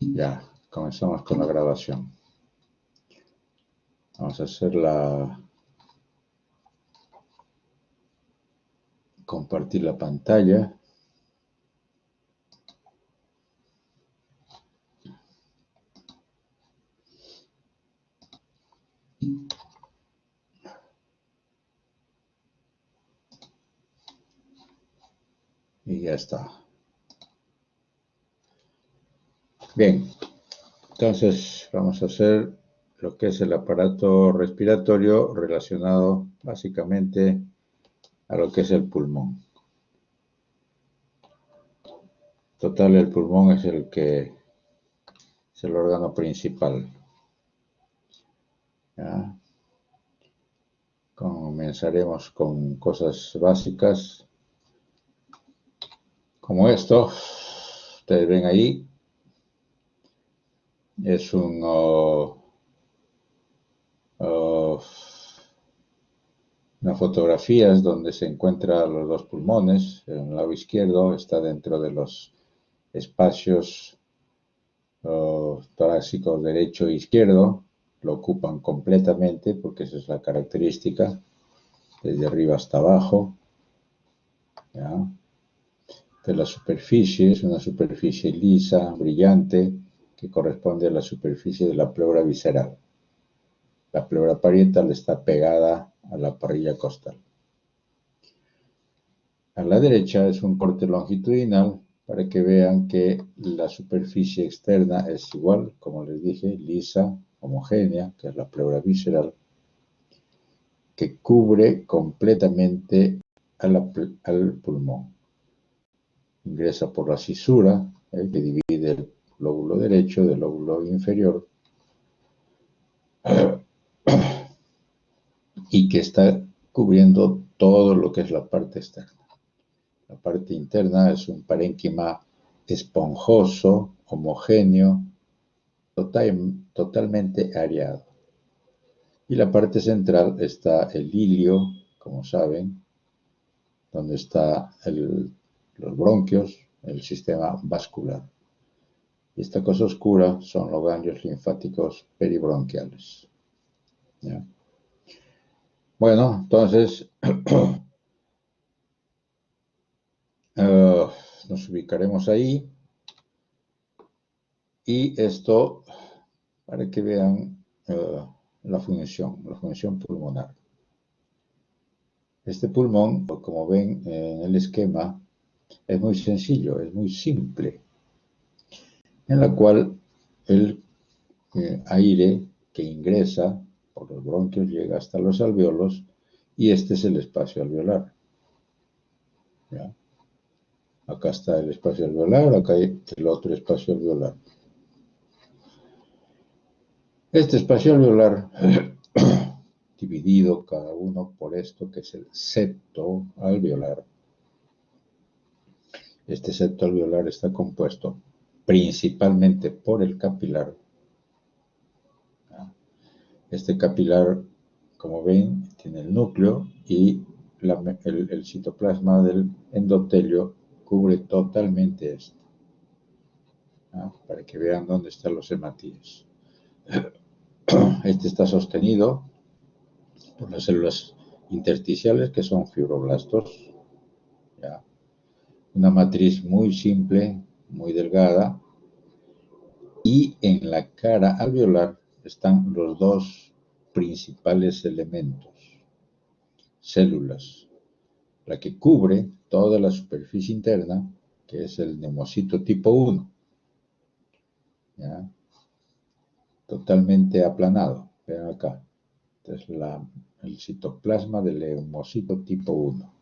Ya, comenzamos con la grabación. Vamos a hacer compartir la pantalla. Y ya está. Bien, entonces vamos a hacer lo que es el aparato respiratorio relacionado básicamente a lo que es el pulmón. Total, el pulmón es es el órgano principal. ¿Ya? Comenzaremos con cosas básicas como esto. Ustedes ven ahí, es una fotografía donde se encuentran los dos pulmones. En el lado izquierdo está dentro de los espacios torácicos derecho e izquierdo. Lo ocupan completamente porque esa es la característica, desde arriba hasta abajo. ¿Ya? De la superficie es una superficie lisa, brillante, que corresponde a la superficie de la pleura visceral. La pleura parietal está pegada a la parrilla costal. A la derecha es un corte longitudinal para que vean que la superficie externa es igual, como les dije, lisa, homogénea, que es la pleura visceral, que cubre completamente al pulmón. Ingresa por la cisura, que divide el lóbulo derecho del lóbulo inferior, y que está cubriendo todo lo que es la parte externa. La parte interna es un parénquima esponjoso, homogéneo, totalmente areado. Y la parte central está el ilio, como saben, donde está los bronquios, el sistema vascular. Y esta cosa oscura son los ganglios linfáticos peribronquiales. ¿Ya? Bueno, entonces nos ubicaremos ahí. Y esto para que vean la función pulmonar. Este pulmón, como ven en el esquema, es muy sencillo, es muy simple, en la cual el aire que ingresa por los bronquios llega hasta los alveolos y este es el espacio alveolar. ¿Ya? Acá está el espacio alveolar, acá hay el otro espacio alveolar. Este espacio alveolar, dividido cada uno por esto que es el septo alveolar. Este septo alveolar está compuesto principalmente por el capilar. Este capilar, como ven, tiene el núcleo y el citoplasma del endotelio cubre totalmente esto. Para que vean dónde están los hematíes. Este está sostenido por las células intersticiales, que son fibroblastos. ¿Ya? Una matriz muy simple, muy delgada. Y en la cara alveolar están los dos principales elementos, células. La que cubre toda la superficie interna, que es el neumocito tipo 1. ¿Ya? Totalmente aplanado. Vean acá. Este es el citoplasma del neumocito tipo 1.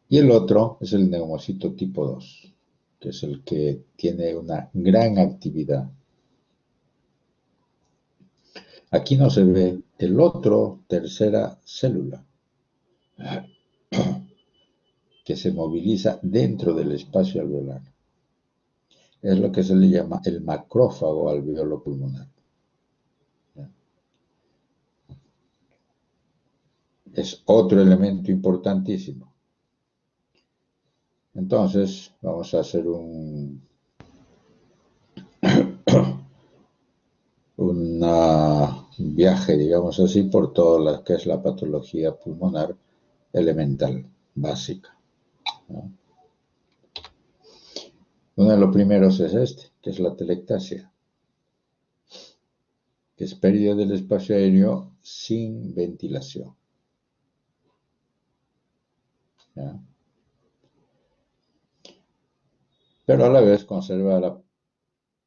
Y el otro es el neumocito tipo 2, que es el que tiene una gran actividad. Aquí no se ve el otro, tercera célula, que se moviliza dentro del espacio alveolar. Es lo que se le llama el macrófago alveolo pulmonar. Es otro elemento importantísimo. Entonces, vamos a hacer un un viaje, digamos así, por todo lo que es la patología pulmonar elemental, básica, ¿no? Uno de los primeros es este, que es la atelectasia, que es pérdida del espacio aéreo sin ventilación, ¿ya? Pero a la vez conserva la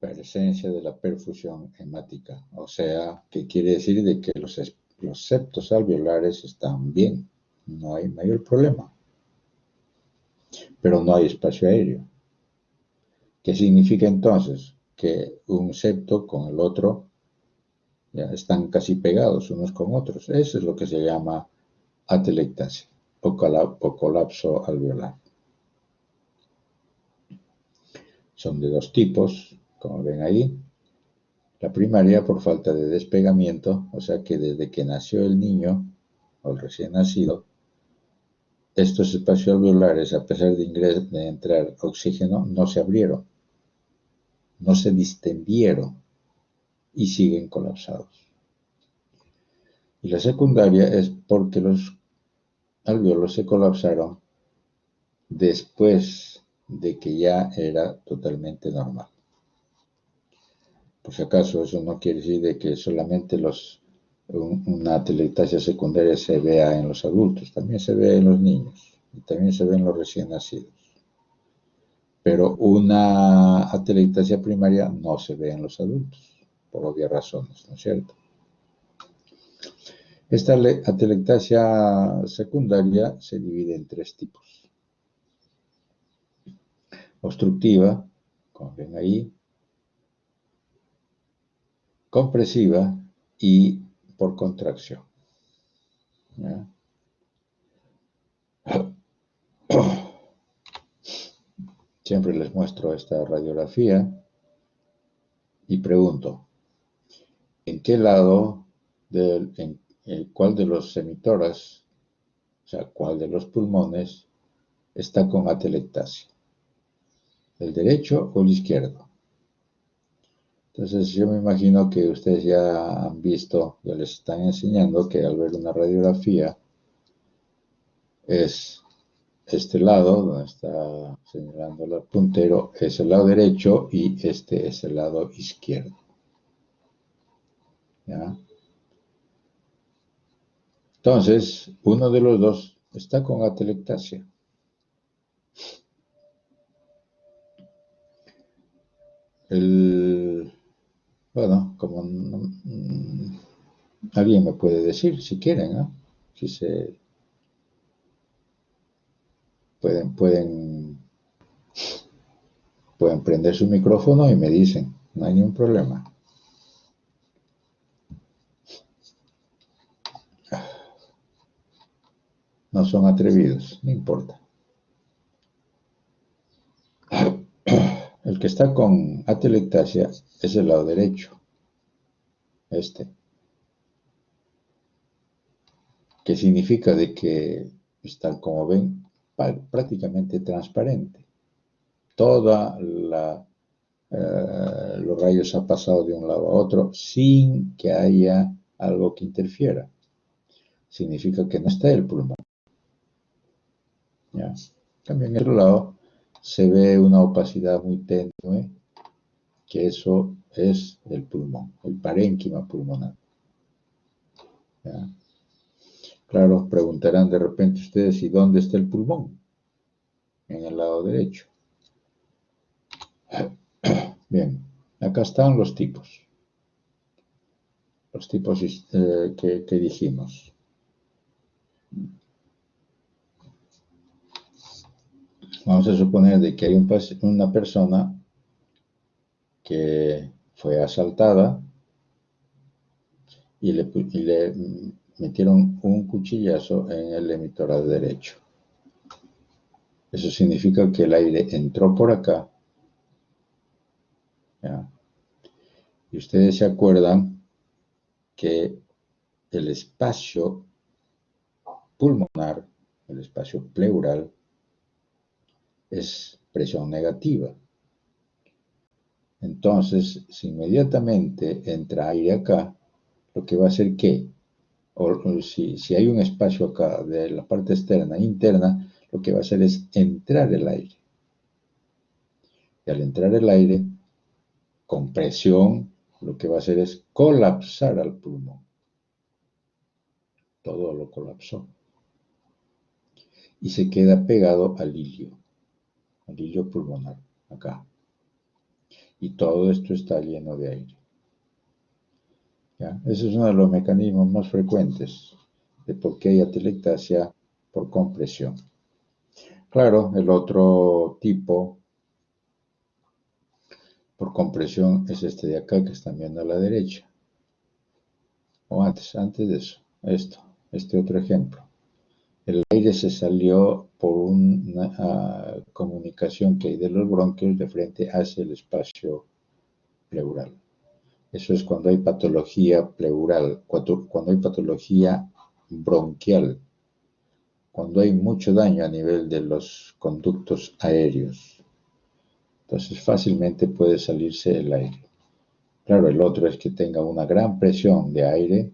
presencia de la perfusión hemática, o sea, que quiere decir de que los septos alveolares están bien, no hay mayor problema, pero no hay espacio aéreo. ¿Qué significa entonces? Que un septo con el otro ya están casi pegados unos con otros. Eso es lo que se llama atelectasia o colapso alveolar. Son de dos tipos, como ven ahí. La primaria por falta de despegamiento, o sea que desde que nació el niño o el recién nacido, estos espacios alveolares, a pesar de entrar oxígeno, no se abrieron, no se distendieron y siguen colapsados. Y la secundaria es porque los alvéolos se colapsaron después de que ya era totalmente normal. Por si acaso, eso no quiere decir de que solamente una atelectasia secundaria se vea en los adultos, también se ve en los niños y también se ve en los recién nacidos. Pero una atelectasia primaria no se ve en los adultos, por obvias razones, ¿no es cierto? Esta atelectasia secundaria se divide en tres tipos. Obstructiva, como ven ahí, compresiva y por contracción, ¿ya? Siempre les muestro esta radiografía y pregunto, ¿en qué lado, cuál de los emisoras, o sea, cuál de los pulmones está con atelectasia? ¿El derecho o el izquierdo? Entonces yo me imagino que ustedes ya han visto, ya les están enseñando que al ver una radiografía es este lado, donde está señalando el puntero, es el lado derecho y este es el lado izquierdo, ¿ya? Entonces, uno de los dos está con atelectasia. Bueno, como alguien me puede decir, si quieren, ¿no? Si se pueden prender su micrófono y me dicen, no hay ningún problema. No son atrevidos, no importa. El que está con atelectasia es el lado derecho, este, que significa de que está, como ven, prácticamente transparente. Toda los rayos han pasado de un lado a otro sin que haya algo que interfiera. Significa que no está el pulmón, ¿ya? También en el otro lado se ve una opacidad muy tenue, que eso es el pulmón, el parénquima pulmonar, ¿ya? Claro, preguntarán de repente ustedes, ¿y dónde está el pulmón? En el lado derecho. Bien, acá están los tipos que dijimos. Vamos a suponer de que hay una persona que fue asaltada y le metieron un cuchillazo en el emitoral derecho. Eso significa que el aire entró por acá, ¿ya? Y ustedes se acuerdan que el espacio pulmonar, el espacio pleural, es presión negativa. Entonces, si inmediatamente entra aire acá, lo que va a hacer que, o si hay un espacio acá de la parte externa e interna, lo que va a hacer es entrar el aire. Y al entrar el aire, con presión, lo que va a hacer es colapsar al pulmón. Todo lo colapsó. Y se queda pegado al hilio pulmonar, acá. Y todo esto está lleno de aire. ¿Ya? Ese es uno de los mecanismos más frecuentes de por qué hay atelectasia por compresión. Claro, el otro tipo por compresión es este de acá que están viendo a la derecha. O antes de eso, este otro ejemplo. El aire se salió por una comunicación que hay de los bronquios de frente hacia el espacio pleural. Eso es cuando hay patología pleural, cuando hay patología bronquial, cuando hay mucho daño a nivel de los conductos aéreos. Entonces fácilmente puede salirse el aire. Claro, el otro es que tenga una gran presión de aire,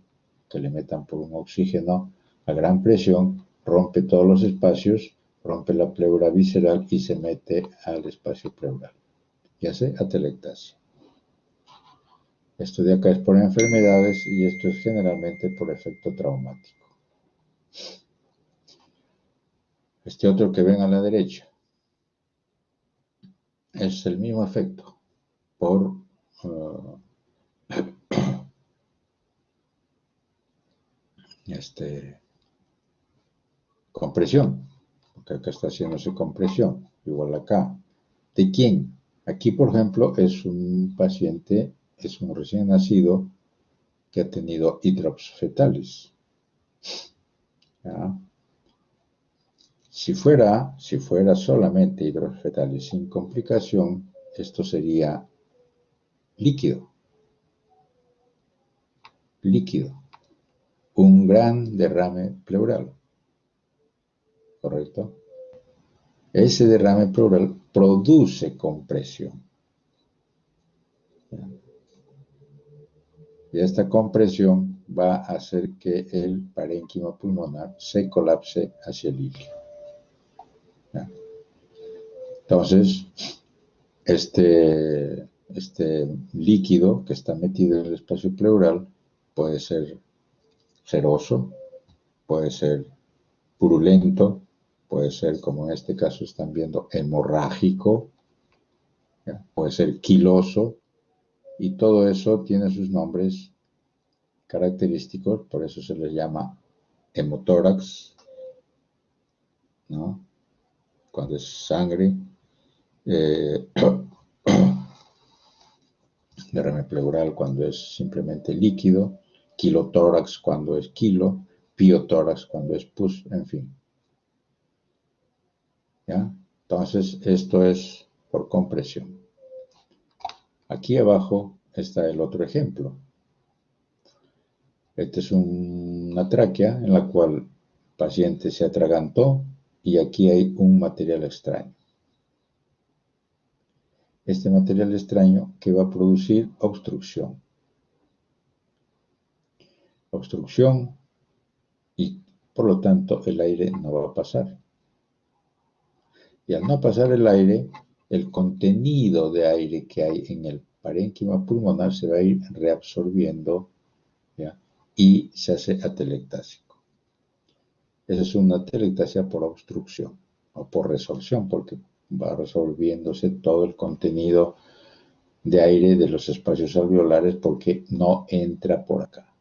que le metan por un oxígeno a gran presión, rompe todos los espacios, rompe la pleura visceral y se mete al espacio pleural. Y hace atelectasia. Esto de acá es por enfermedades y esto es generalmente por efecto traumático. Este otro que ven a la derecha es el mismo efecto por compresión, porque acá está haciéndose compresión, igual acá. ¿De quién? Aquí, por ejemplo, es un paciente, es un recién nacido que ha tenido hidrops fetales. ¿Ya? Si fuera solamente hidrops fetales sin complicación, esto sería líquido, un gran derrame pleural, ¿correcto? Ese derrame pleural produce compresión. ¿Ya? Y esta compresión va a hacer que el parénquima pulmonar se colapse hacia el ilio. ¿Ya? Entonces, este líquido que está metido en el espacio pleural puede ser seroso, puede ser purulento, puede ser, como en este caso están viendo, hemorrágico, ¿ya? Puede ser quiloso, y todo eso tiene sus nombres característicos, por eso se les llama hemotórax, ¿no? Cuando es sangre, eh, derrame pleural cuando es simplemente líquido, kilotórax cuando es kilo, piotórax cuando es pus, en fin. ¿Ya? Entonces, esto es por compresión. Aquí abajo está el otro ejemplo. Esta es una tráquea en la cual el paciente se atragantó y aquí hay un material extraño. Este material extraño que va a producir obstrucción. Obstrucción y por lo tanto el aire no va a pasar. Y al no pasar el aire, el contenido de aire que hay en el parénquima pulmonar se va a ir reabsorbiendo, ¿ya? Y se hace atelectásico. Esa es una atelectasia por obstrucción o por resorción, porque va resolviéndose todo el contenido de aire de los espacios alveolares porque no entra por acá.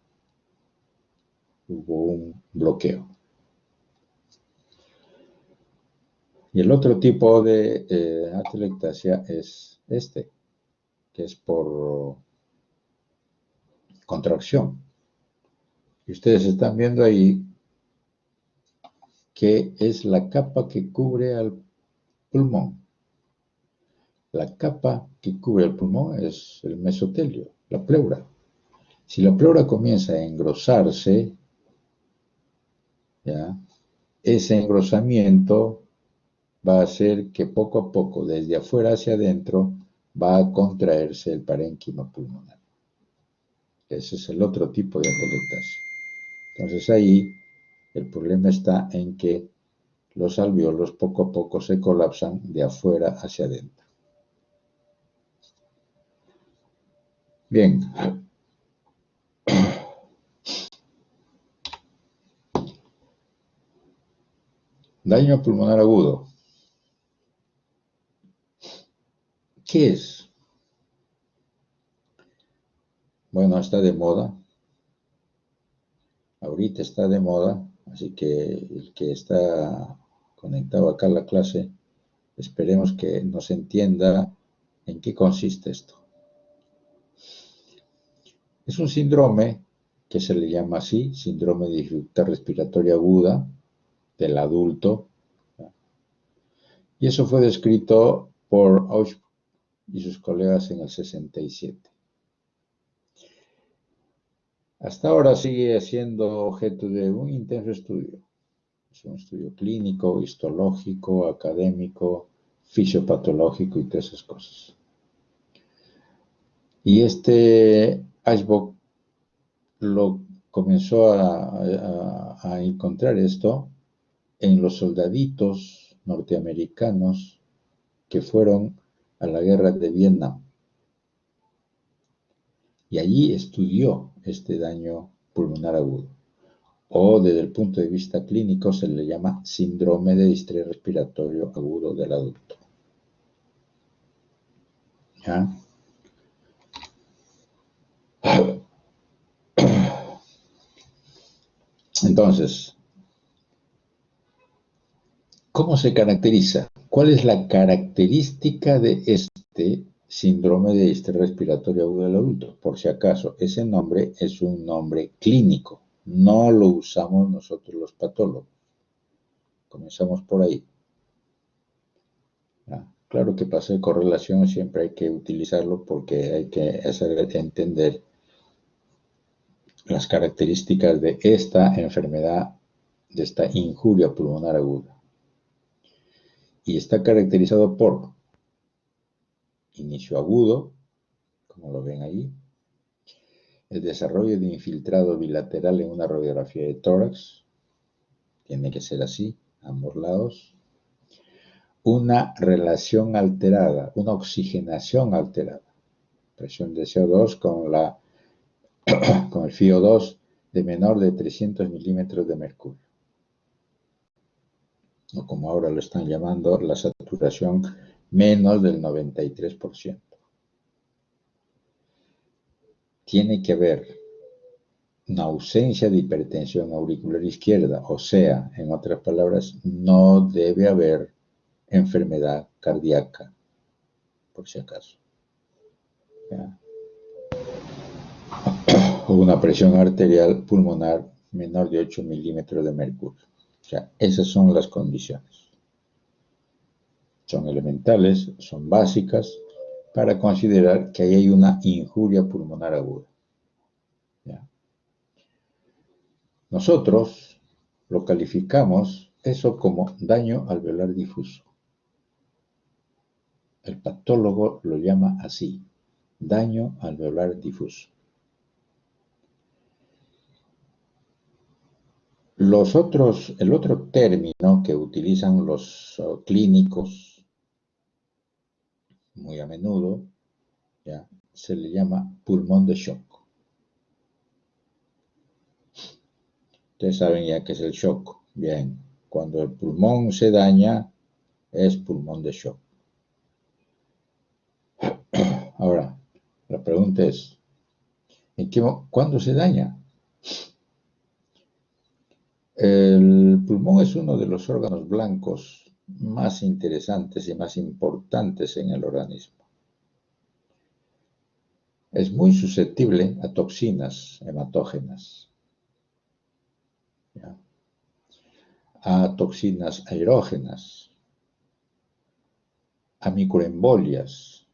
Hubo un bloqueo. Y el otro tipo de atelectasia es este, que es por contracción. Y ustedes están viendo ahí que es la capa que cubre al pulmón. La capa que cubre el pulmón es el mesotelio, la pleura. Si la pleura comienza a engrosarse, ¿ya? Ese engrosamiento va a hacer que poco a poco, desde afuera hacia adentro, va a contraerse el parénquima pulmonar. Ese es el otro tipo de atelectasia. Entonces ahí el problema está en que los alvéolos poco a poco se colapsan de afuera hacia adentro. Bien. Daño pulmonar agudo. ¿Qué es? Bueno, está de moda. Ahorita está de moda, así que el que está conectado acá a la clase, esperemos que nos entienda en qué consiste esto. Es un síndrome que se le llama así, síndrome de dificultad respiratoria aguda del adulto. Y eso fue descrito por Auch y sus colegas en el 67. Hasta ahora sigue siendo objeto de un intenso estudio. Es un estudio clínico, histológico, académico, fisiopatológico y todas esas cosas. Y Ashbrook lo comenzó a encontrar esto en los soldaditos norteamericanos que fueron a la guerra de Vietnam. Y allí estudió este daño pulmonar agudo. O desde el punto de vista clínico se le llama síndrome de distrés respiratorio agudo del adulto. ¿Ya? Entonces, ¿cómo se caracteriza? ¿Cuál es la característica de este síndrome de distrés respiratorio agudo del adulto? Por si acaso, ese nombre es un nombre clínico, no lo usamos nosotros los patólogos. Comenzamos por ahí. ¿Ya? Claro que para hacer correlación siempre hay que utilizarlo porque hay que hacer entender las características de esta enfermedad, de esta injuria pulmonar aguda. Y está caracterizado por inicio agudo, como lo ven ahí, el desarrollo de infiltrado bilateral en una radiografía de tórax, tiene que ser así, ambos lados, una relación alterada, una oxigenación alterada, presión de CO2 con el FiO2 de menor de 300 milímetros de mercurio, o como ahora lo están llamando, la saturación menos del 93%. Tiene que haber una ausencia de hipertensión auricular izquierda, o sea, en otras palabras, no debe haber enfermedad cardíaca, por si acaso. ¿Ya? O una presión arterial pulmonar menor de 8 milímetros de mercurio. O sea, esas son las condiciones. Son elementales, son básicas para considerar que ahí hay una injuria pulmonar aguda. ¿Ya? Nosotros lo calificamos eso como daño alveolar difuso. El patólogo lo llama así, daño alveolar difuso. El otro término que utilizan los clínicos muy a menudo, ¿ya? Se le llama pulmón de shock. Ustedes saben ya qué es el shock. Bien, cuando el pulmón se daña, es pulmón de shock. Ahora, la pregunta es, ¿cuándo se daña? El pulmón es uno de los órganos blancos más interesantes y más importantes en el organismo. Es muy susceptible a toxinas hematógenas, ¿ya? A toxinas aerógenas, a microembolias.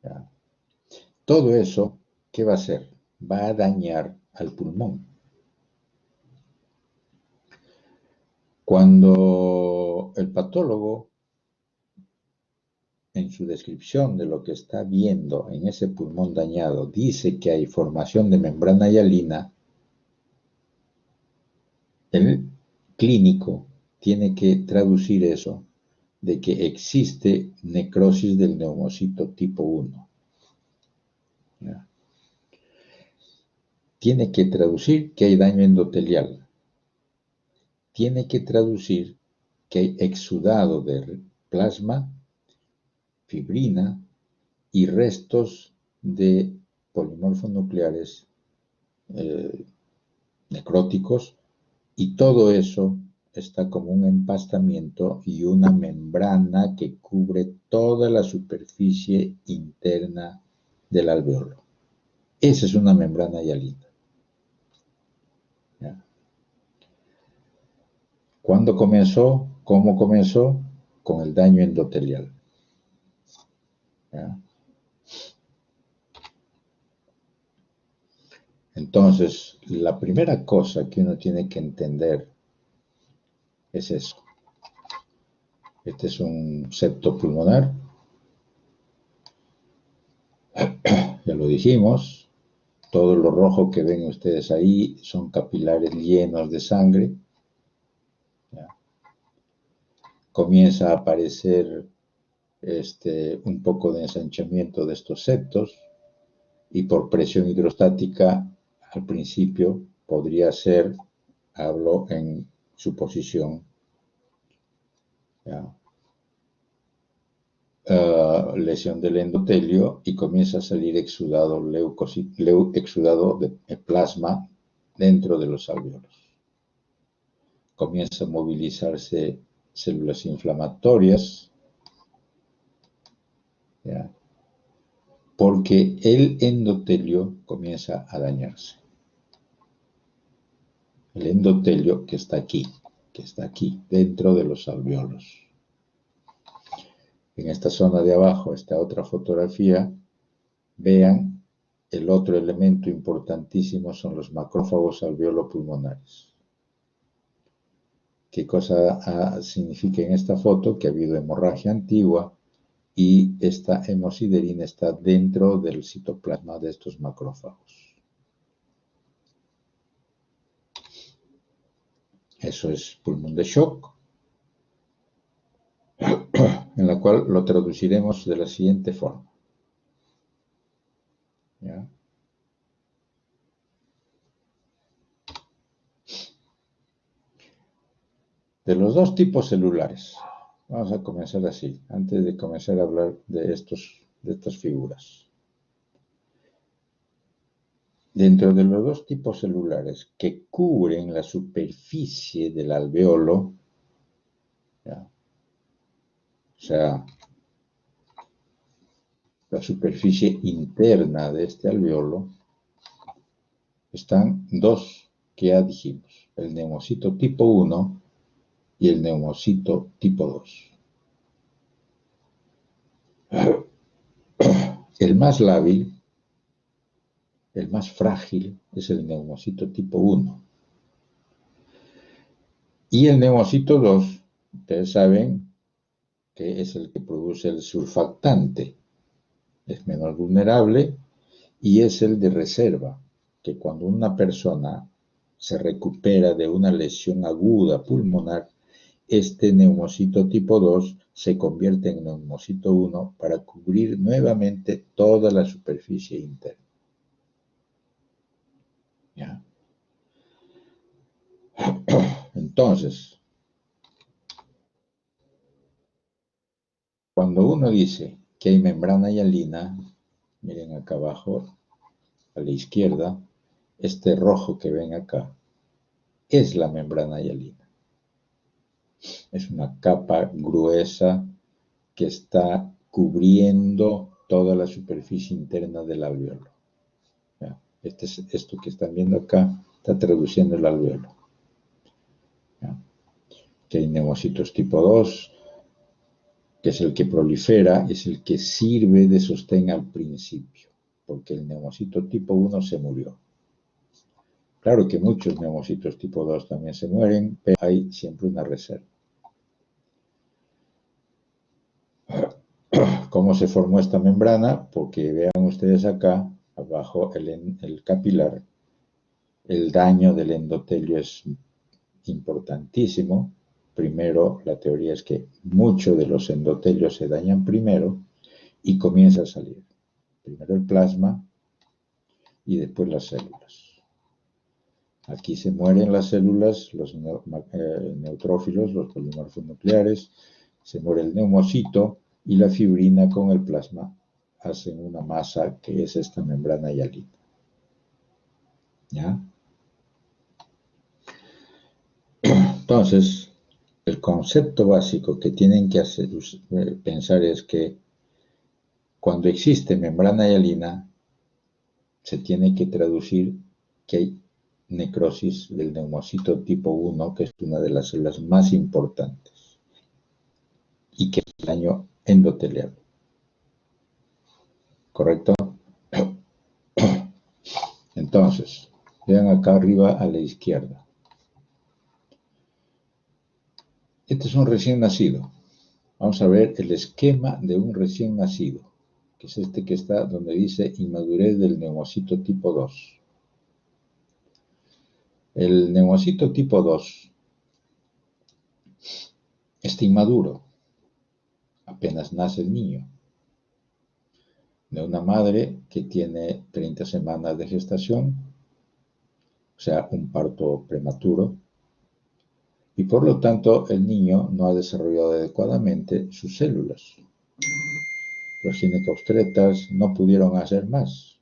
¿Ya? Todo eso, ¿qué va a hacer? Va a dañar al pulmón. Cuando el patólogo en su descripción de lo que está viendo en ese pulmón dañado, dice que hay formación de membrana hialina, el clínico tiene que traducir eso de que existe necrosis del neumocito tipo 1. ¿Ya? Tiene que traducir que hay daño endotelial. Tiene que traducir que hay exudado de plasma, fibrina y restos de polimorfos nucleares necróticos, y todo eso está como un empastamiento y una membrana que cubre toda la superficie interna del alveolo. Esa es una membrana hialina. ¿Ya? ¿Cuándo comenzó? ¿Cómo comenzó? Con el daño endotelial. ¿Ya? Entonces, la primera cosa que uno tiene que entender es eso. Este es un septo pulmonar. Ya lo dijimos. Todo lo rojo que ven ustedes ahí son capilares llenos de sangre. ¿Ya? Comienza a aparecer un poco de ensanchamiento de estos septos, y por presión hidrostática al principio podría ser, hablo en suposición, lesión del endotelio, y comienza a salir exudado, exudado de plasma dentro de los alveolos. Comienza a movilizarse células inflamatorias, ¿ya? Porque el endotelio comienza a dañarse. El endotelio que está aquí, dentro de los alveolos. En esta zona de abajo, esta otra fotografía, vean el otro elemento importantísimo, son los macrófagos alveolo-pulmonares. ¿Qué cosa significa en esta foto? Que ha habido hemorragia antigua y esta hemosiderina está dentro del citoplasma de estos macrófagos. Eso es pulmón de shock, en la cual lo traduciremos de la siguiente forma. ¿Ya? De los dos tipos celulares, vamos a comenzar así, antes de comenzar a hablar de estas figuras. Dentro de los dos tipos celulares que cubren la superficie del alveolo, ¿ya? O sea, la superficie interna de este alveolo, están dos que ya dijimos, el neumocito tipo 1 y el neumocito tipo 2. El más lábil, el más frágil, es el neumocito tipo 1. Y el neumocito 2, ustedes saben que es el que produce el surfactante. Es menos vulnerable y es el de reserva, que cuando una persona se recupera de una lesión aguda pulmonar, este neumocito tipo 2 se convierte en neumocito 1 para cubrir nuevamente toda la superficie interna. ¿Ya? Entonces, cuando uno dice que hay membrana hialina, miren acá abajo, a la izquierda, este rojo que ven acá, es la membrana hialina. Es una capa gruesa que está cubriendo toda la superficie interna del alveolo. ¿Ya? Esto que están viendo acá está traduciendo el alveolo. ¿Ya? Que hay neumocitos tipo 2, que es el que prolifera, es el que sirve de sostén al principio, porque el neumocito tipo 1 se murió. Claro que muchos neumocitos tipo 2 también se mueren, pero hay siempre una reserva. ¿Cómo se formó esta membrana? Porque vean ustedes acá, abajo el capilar, el daño del endotelio es importantísimo. Primero, la teoría es que muchos de los endotelios se dañan primero y comienza a salir. Primero el plasma y después las células. Aquí se mueren las células, los neutrófilos, los polimorfos nucleares, se muere el neumocito y la fibrina con el plasma hacen una masa que es esta membrana hialina. ¿Ya? Entonces, el concepto básico que tienen que pensar es que cuando existe membrana hialina, se tiene que traducir que hay necrosis del neumocito tipo 1, que es una de las células más importantes, y que es daño endotelial. ¿Correcto? Entonces, vean acá arriba a la izquierda. Este es un recién nacido. Vamos a ver el esquema de un recién nacido, que es este que está donde dice inmadurez del neumocito tipo 2. El neumocito tipo 2 está inmaduro, apenas nace el niño, de una madre que tiene 30 semanas de gestación, o sea, un parto prematuro, y por lo tanto el niño no ha desarrollado adecuadamente sus células. Los ginecobstetras no pudieron hacer más,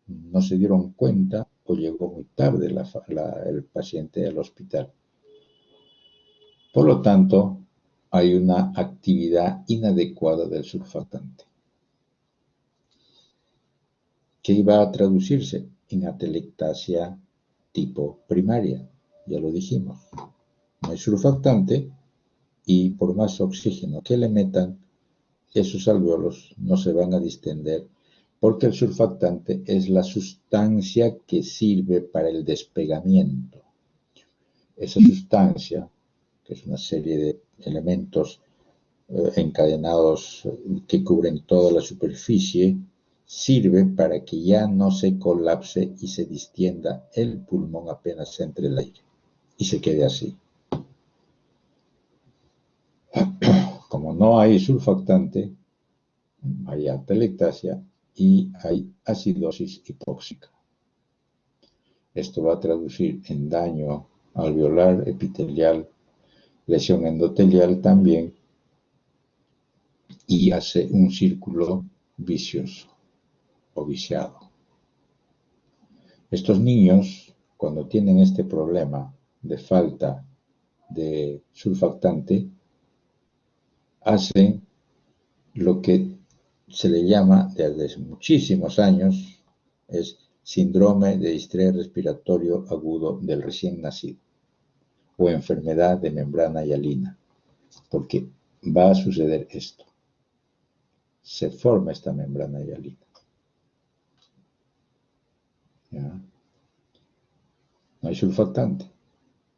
no se dieron cuenta o llegó muy tarde el paciente al hospital. Por lo tanto, hay una actividad inadecuada del surfactante, que iba a traducirse en atelectasia tipo primaria, ya lo dijimos. No hay surfactante y por más oxígeno que le metan, esos alvéolos no se van a distender porque el surfactante es la sustancia que sirve para el despegamiento. Esa sustancia, que es una serie de elementos encadenados que cubren toda la superficie, sirve para que ya no se colapse y se distienda el pulmón apenas entre el aire y se quede así. Como no hay surfactante, hay atelectasia y hay acidosis hipóxica. Esto va a traducir en daño alveolar, epitelial, lesión endotelial también, y hace un círculo vicioso o viciado. Estos niños, cuando tienen este problema de falta de surfactante, hacen lo que se le llama desde muchísimos años, es síndrome de distrés respiratorio agudo del recién nacido o enfermedad de membrana hialina, porque va a suceder esto. Se forma esta membrana hialina. ¿Ya? No hay surfactante.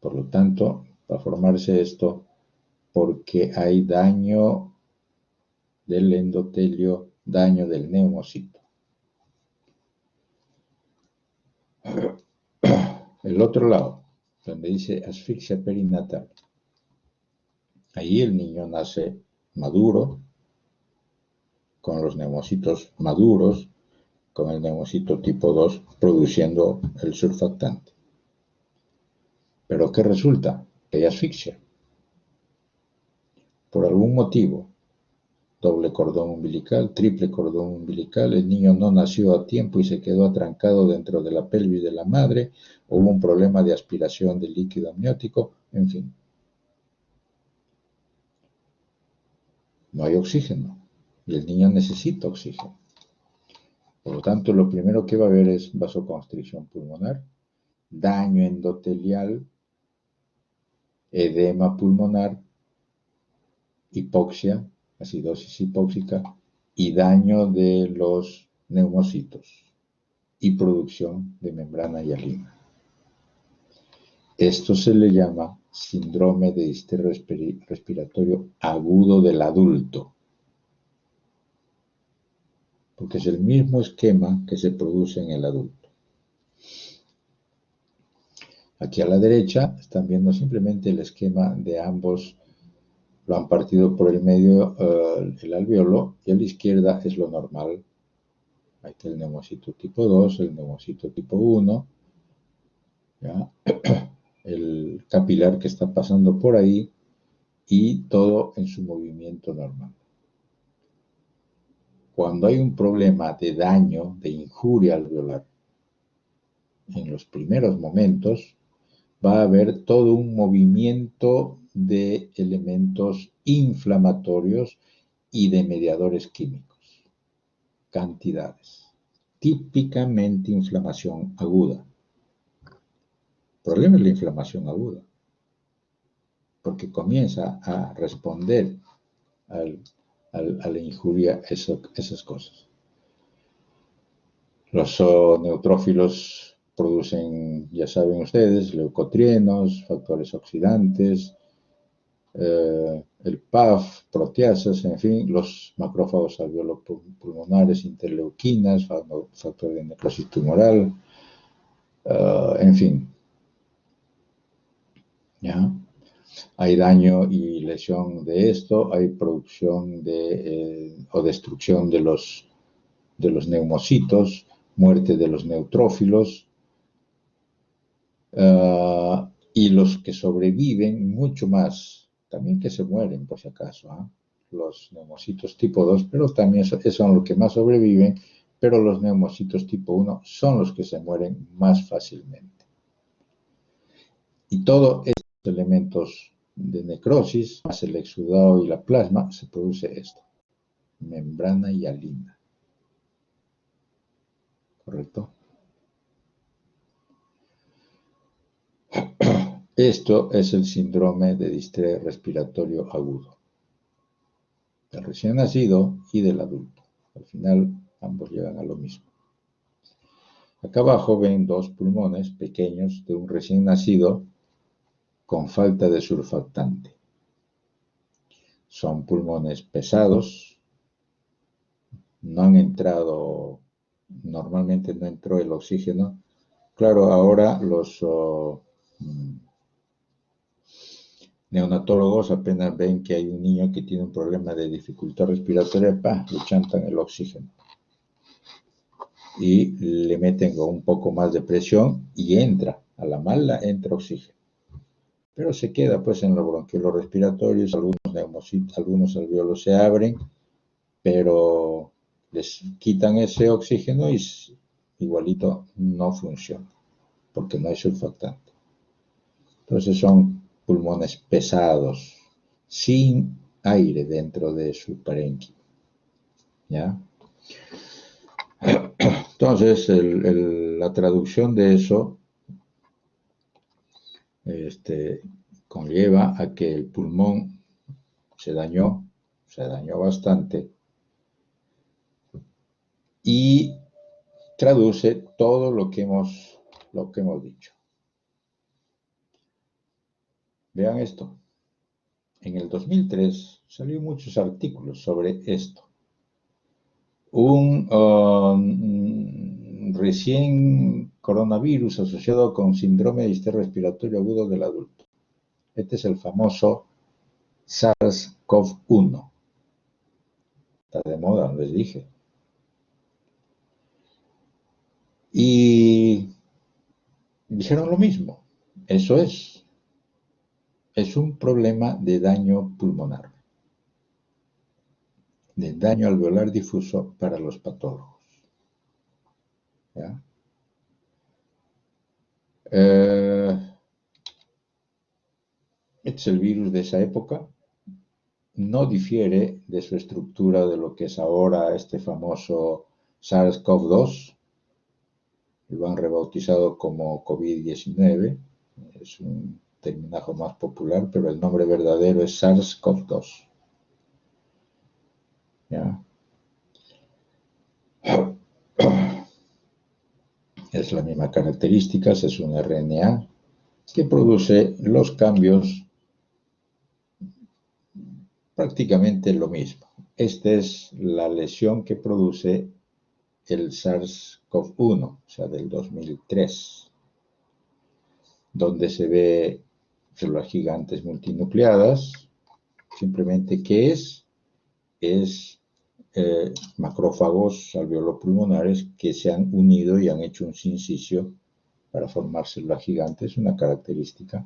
Por lo tanto, va a formarse esto porque hay daño del endotelio, daño del neumocito. El otro lado, donde dice asfixia perinatal. Ahí el niño nace maduro, con los neumocitos maduros, con el neumocito tipo 2 produciendo el surfactante. ¿Pero qué resulta? Que hay asfixia. Por algún motivo, doble cordón umbilical, triple cordón umbilical, el niño no nació a tiempo y se quedó atrancado dentro de la pelvis de la madre, hubo un problema de aspiración del líquido amniótico, en fin. No hay oxígeno y el niño necesita oxígeno. Por lo tanto, lo primero que va a haber es vasoconstricción pulmonar, daño endotelial, edema pulmonar, hipoxia, acidosis hipóxica y daño de los neumocitos y producción de membrana hialina. Esto se le llama síndrome de distrés respiratorio agudo del adulto. porque es el mismo esquema que se produce en el adulto. Aquí a la derecha están viendo simplemente el esquema de ambos, lo han partido por el medio el alveolo, y a la izquierda es lo normal. Ahí está el neumocito tipo 2, el neumocito tipo 1, ¿ya? El capilar que está pasando por ahí y todo en su movimiento normal. Cuando hay un problema de daño, de injuria alveolar, en los primeros momentos va a haber todo un movimiento de elementos inflamatorios y de mediadores químicos, cantidades. Típicamente inflamación aguda. El problema es la inflamación aguda, porque comienza a responder a la injuria esas cosas. Los neutrófilos producen, ya saben ustedes, leucotrienos, factores oxidantes, el PAF, proteasas, en fin, los macrófagos alveolopulmonares, interleuquinas, factor de necrosis tumoral, en fin. ¿Ya? Hay daño y lesión de esto, hay producción o destrucción de los neumocitos, muerte de los neutrófilos, y los que sobreviven, mucho más, también que se mueren por si acaso, los neumocitos tipo 2, pero también son los que más sobreviven, pero los neumocitos tipo 1 son los que se mueren más fácilmente. Y todos estos elementos de necrosis, más el exudado y la plasma, se produce esto, membrana hialina. ¿Correcto? Esto es el síndrome de distrés respiratorio agudo, del recién nacido y del adulto. Al final, ambos llegan a lo mismo. Acá abajo ven dos pulmones pequeños de un recién nacido con falta de surfactante. Son pulmones pesados, no han entrado, normalmente no entró el oxígeno. Claro, ahora los neonatólogos apenas ven que hay un niño que tiene un problema de dificultad respiratoria, le chantan el oxígeno. Y le meten con un poco más de presión y entra, a la mala entra oxígeno. Pero se queda pues en los bronquiolos respiratorios, algunos alveolos se abren, pero les quitan ese oxígeno y igualito no funciona, porque no hay surfactante. Entonces son pulmones pesados, sin aire dentro de su parénquima. ¿Ya? Entonces, la traducción de eso conlleva a que el pulmón se dañó bastante, y traduce todo lo que hemos dicho. Vean esto. En el 2003 salieron muchos artículos sobre esto. Un recién coronavirus asociado con síndrome de distrés respiratorio agudo del adulto. Este es el famoso SARS-CoV-1. Está de moda, les dije. Y dijeron lo mismo. Eso es un problema de daño pulmonar, de daño alveolar difuso para los patólogos. ¿Ya? Este es el virus de esa época. No difiere de su estructura de lo que es ahora este famoso SARS-CoV-2. Lo han rebautizado como COVID-19. Es un terminajo más popular, pero el nombre verdadero es SARS-CoV-2. ¿Ya? Es la misma característica, es un RNA que produce los cambios prácticamente lo mismo. Esta es la lesión que produce el SARS-CoV-1, o sea, del 2003, donde se ve células gigantes multinucleadas. Simplemente, ¿qué es? Es macrófagos alveolopulmonares que se han unido y han hecho un sincicio para formar células gigantes, una característica.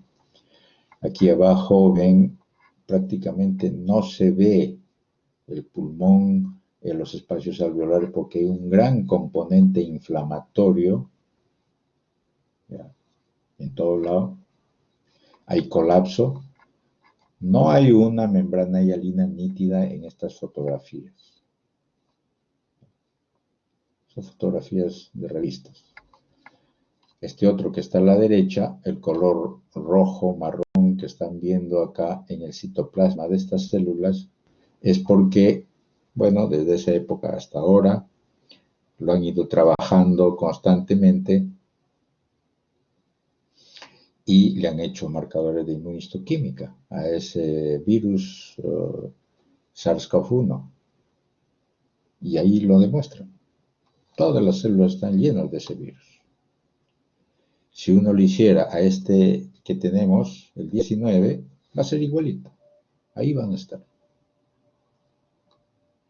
Aquí abajo ven, prácticamente no se ve el pulmón en los espacios alveolares porque hay un gran componente inflamatorio, ¿ya?, en todo lado. Hay colapso. No hay una membrana hialina nítida en estas fotografías. Son fotografías de revistas. Este otro que está a la derecha, el color rojo, marrón que están viendo acá en el citoplasma de estas células, es porque, bueno, desde esa época hasta ahora, lo han ido trabajando constantemente y le han hecho marcadores de inmunistoquímica a ese virus SARS-CoV-1. Y ahí lo demuestran. Todas las células están llenas de ese virus. Si uno lo hiciera a este que tenemos, el 19, va a ser igualito. Ahí van a estar.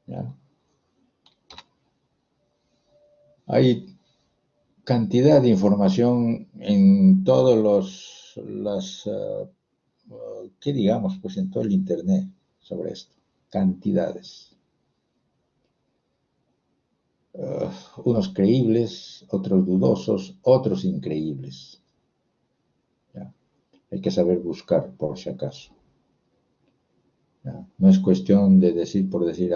¿Ya? Hay cantidad de información en todos ¿qué digamos? Pues en todo el Internet sobre esto. Cantidades. Unos creíbles, otros dudosos, otros increíbles. ¿Ya? Hay que saber buscar, por si acaso. ¿Ya? No es cuestión de decir por decir,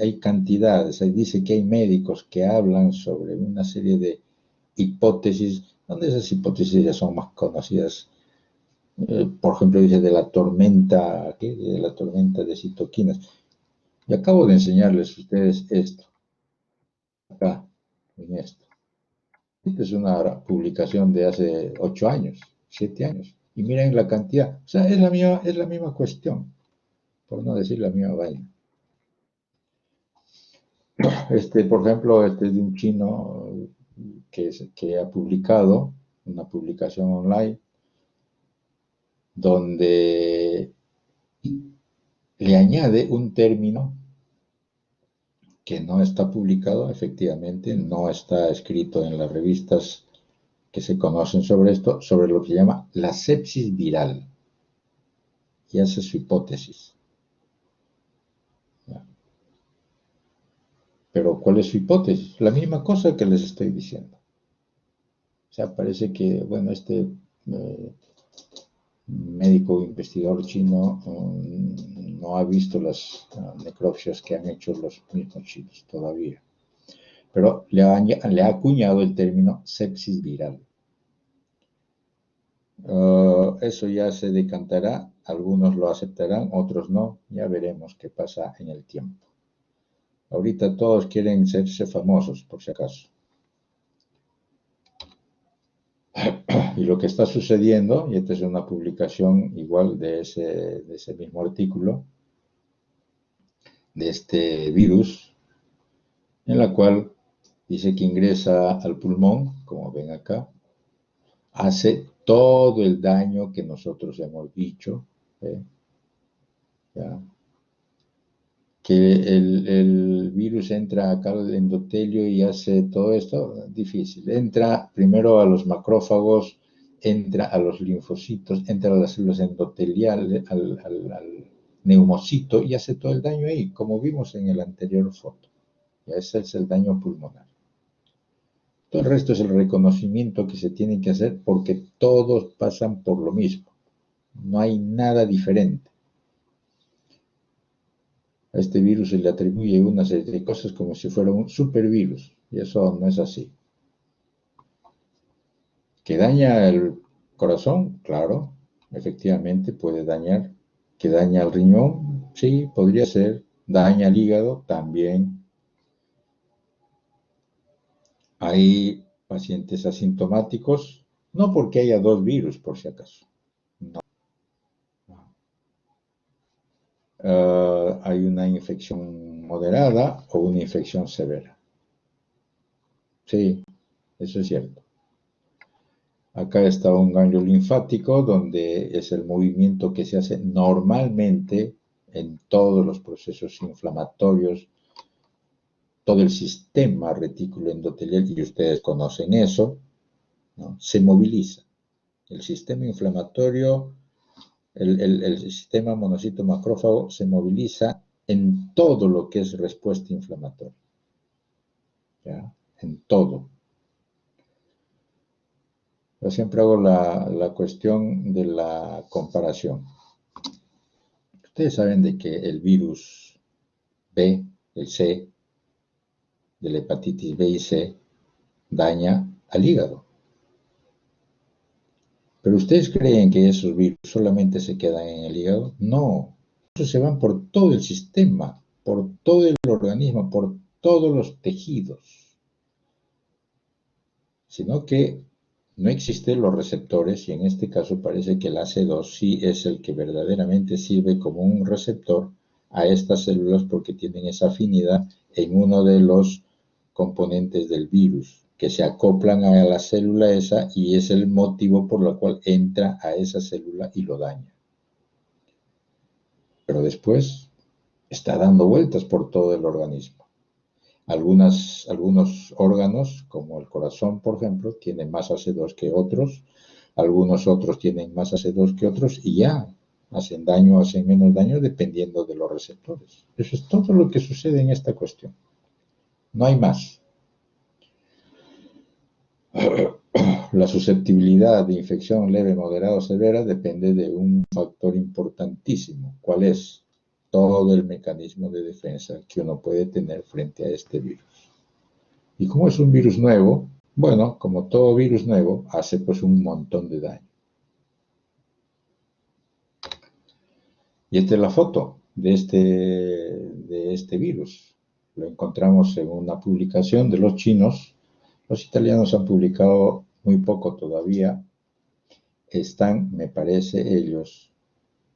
hay cantidades, dice que hay médicos que hablan sobre una serie de hipótesis, donde esas hipótesis ya son más conocidas. Por ejemplo, dice de la tormenta, ¿qué? De la tormenta de citoquinas. Y acabo de enseñarles a ustedes esto, acá, en esto. Esta es una publicación de hace 8 años, 7 años. Y miren la cantidad. O sea, es la misma cuestión, por no decir la misma vaina. Por ejemplo, este es de un chino que ha publicado una publicación online donde le añade un término que no está publicado, efectivamente, no está escrito en las revistas que se conocen sobre esto, sobre lo que se llama la sepsis viral. Y hace su hipótesis. ¿Ya? Pero ¿cuál es su hipótesis? La misma cosa que les estoy diciendo. O sea, parece que, bueno, médico investigador chino no ha visto las necropsias que han hecho los mismos chinos todavía. Pero le ha acuñado el término sepsis viral. Eso ya se decantará, algunos lo aceptarán, otros no, ya veremos qué pasa en el tiempo. Ahorita todos quieren serse famosos, por si acaso. Y lo que está sucediendo, y esta es una publicación igual de ese mismo artículo, de este virus, en la cual dice que ingresa al pulmón, como ven acá, hace todo el daño que nosotros hemos dicho, ¿eh? ¿Ya? Que el virus entra acá al endotelio y hace todo esto, difícil. Entra primero a los macrófagos, entra a los linfocitos, entra a las células endoteliales, al neumocito y hace todo el daño ahí, como vimos en el anterior foto. Y ese es el daño pulmonar. Todo el resto es el reconocimiento que se tiene que hacer porque todos pasan por lo mismo. No hay nada diferente. A este virus se le atribuye una serie de cosas como si fuera un supervirus, y eso no es así. ¿Que daña el corazón? Claro, efectivamente puede dañar. ¿Que daña el riñón? Sí, podría ser. ¿Daña el hígado? También. Hay pacientes asintomáticos, no porque haya dos virus, por si acaso. No. Hay una infección moderada o una infección severa. Sí, eso es cierto. Acá está un ganglio linfático donde es el movimiento que se hace normalmente en todos los procesos inflamatorios, todo el sistema retículo endotelial, y ustedes conocen eso, ¿no? Se moviliza. El sistema inflamatorio, el sistema monocito macrófago se moviliza en todo lo que es respuesta inflamatoria, ¿ya? En todo. Yo siempre hago la cuestión de la comparación. Ustedes saben de que el virus B, el C, de la hepatitis B y C, daña al hígado. ¿Pero ustedes creen que esos virus solamente se quedan en el hígado? No, esos se van por todo el sistema, por todo el organismo, por todos los tejidos. Sino que no existen los receptores y en este caso parece que el AC2 sí es el que verdaderamente sirve como un receptor a estas células porque tienen esa afinidad en uno de los componentes del virus que se acoplan a la célula esa y es el motivo por el cual entra a esa célula y lo daña. Pero después está dando vueltas por todo el organismo. Algunos órganos, como el corazón, por ejemplo, tienen más AC2 que otros, algunos otros tienen más AC2 que otros y ya hacen daño o hacen menos daño dependiendo de los receptores. Eso es todo lo que sucede en esta cuestión. No hay más. La susceptibilidad de infección leve, moderada o severa depende de un factor importantísimo. ¿Cuál es? Todo el mecanismo de defensa que uno puede tener frente a este virus. Y como es un virus nuevo, bueno, como todo virus nuevo, hace pues un montón de daño. Y esta es la foto de este virus. Lo encontramos en una publicación de los chinos. Los italianos han publicado muy poco todavía. Están, me parece, ellos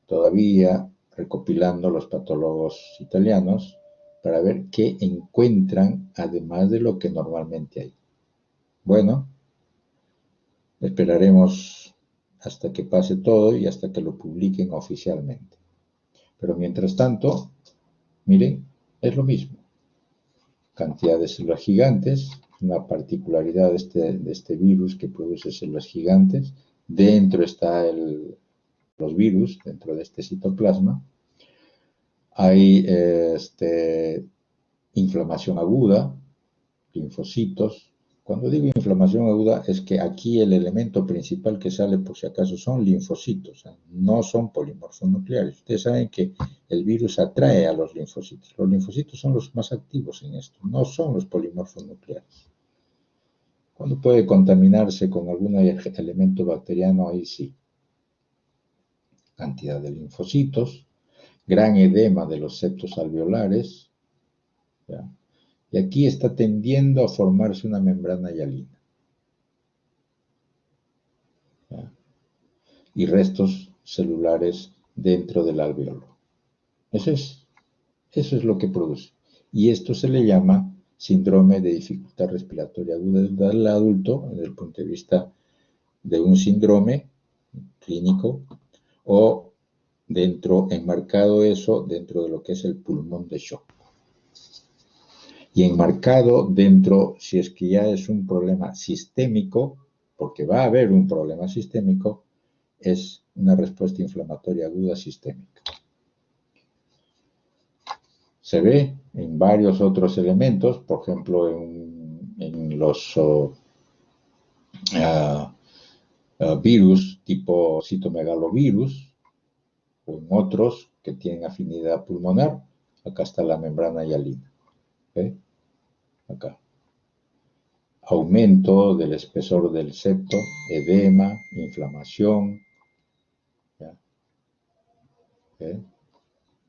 todavía recopilando los patólogos italianos para ver qué encuentran además de lo que normalmente hay. Bueno, esperaremos hasta que pase todo y hasta que lo publiquen oficialmente. Pero mientras tanto, miren, es lo mismo. Cantidad de células gigantes, una particularidad de este virus que produce células gigantes. Dentro está los virus, dentro de este citoplasma. Hay inflamación aguda, linfocitos. Cuando digo inflamación aguda es que aquí el elemento principal que sale por si acaso son linfocitos, no son polimorfos nucleares. Ustedes saben que el virus atrae a los linfocitos. Los linfocitos son los más activos en esto, no son los polimorfos nucleares. Cuando puede contaminarse con algún elemento bacteriano, ahí sí. Cantidad de linfocitos, gran edema de los septos alveolares, ¿ya? Y aquí está tendiendo a formarse una membrana hialina, ¿ya? Y restos celulares dentro del alveolo. Eso es lo que produce. Y esto se le llama síndrome de dificultad respiratoria aguda del adulto, desde el punto de vista de un síndrome clínico, o enmarcado eso dentro de lo que es el pulmón de shock. Y enmarcado dentro, si es que ya es un problema sistémico, porque va a haber un problema sistémico, es una respuesta inflamatoria aguda sistémica. Se ve en varios otros elementos, por ejemplo, en los virus tipo citomegalovirus, o en otros que tienen afinidad pulmonar. Acá está la membrana hialina. ¿Ve? Acá. Aumento del espesor del septo, edema, inflamación. ¿Ya? ¿Ve?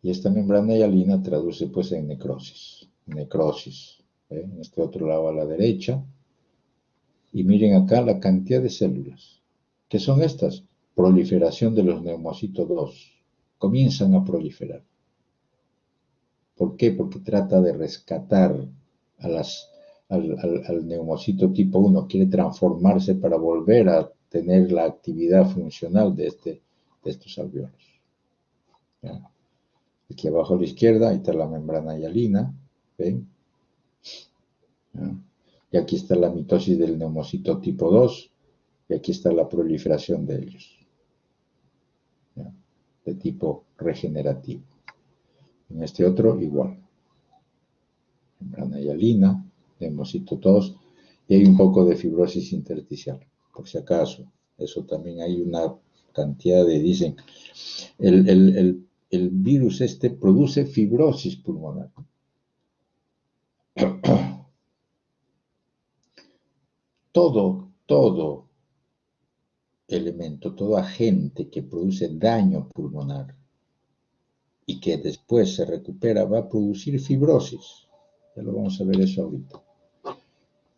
Y esta membrana hialina traduce pues en necrosis. Necrosis. ¿Ve? En este otro lado a la derecha. Y miren acá la cantidad de células. ¿Qué son estas? Proliferación de los neumocitos 2. Comienzan a proliferar. ¿Por qué? Porque trata de rescatar a al neumocito tipo 1, quiere transformarse para volver a tener la actividad funcional de estos alvéolos. ¿Ya? Aquí abajo a la izquierda, ahí está la membrana hialina, ¿ven? ¿Ya? Y aquí está la mitosis del neumocito tipo 2, y aquí está la proliferación de ellos, ¿ya? De tipo regenerativo. En este otro, igual. Membrana hialina, neumocito 2, y hay un poco de fibrosis intersticial, por si acaso. Eso también hay una cantidad de, dicen, el virus este produce fibrosis pulmonar. Todo elemento, todo agente que produce daño pulmonar y que después se recupera va a producir fibrosis. Ya lo vamos a ver eso ahorita.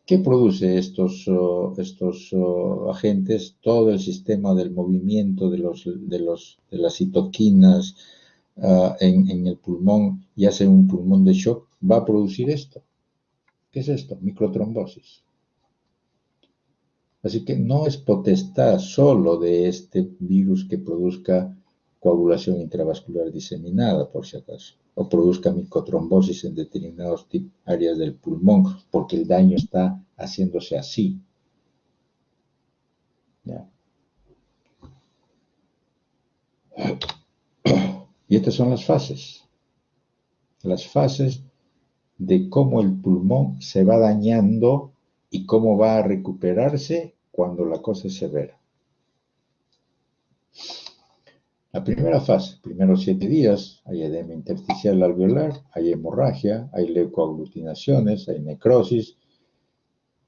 ¿Qué produce estos agentes? Todo el sistema del movimiento de las citoquinas en el pulmón, y hace un pulmón de shock, va a producir esto. ¿Qué es esto? Microtrombosis. Así que no es potestad solo de este virus que produzca coagulación intravascular diseminada, por si acaso, o produzca microtrombosis en determinadas áreas del pulmón, porque el daño está haciéndose así. ¿Ya? Y estas son las fases de cómo el pulmón se va dañando y cómo va a recuperarse cuando la cosa es severa. La primera fase, primeros 7 días, hay edema intersticial alveolar, hay hemorragia, hay leucoaglutinaciones, hay necrosis,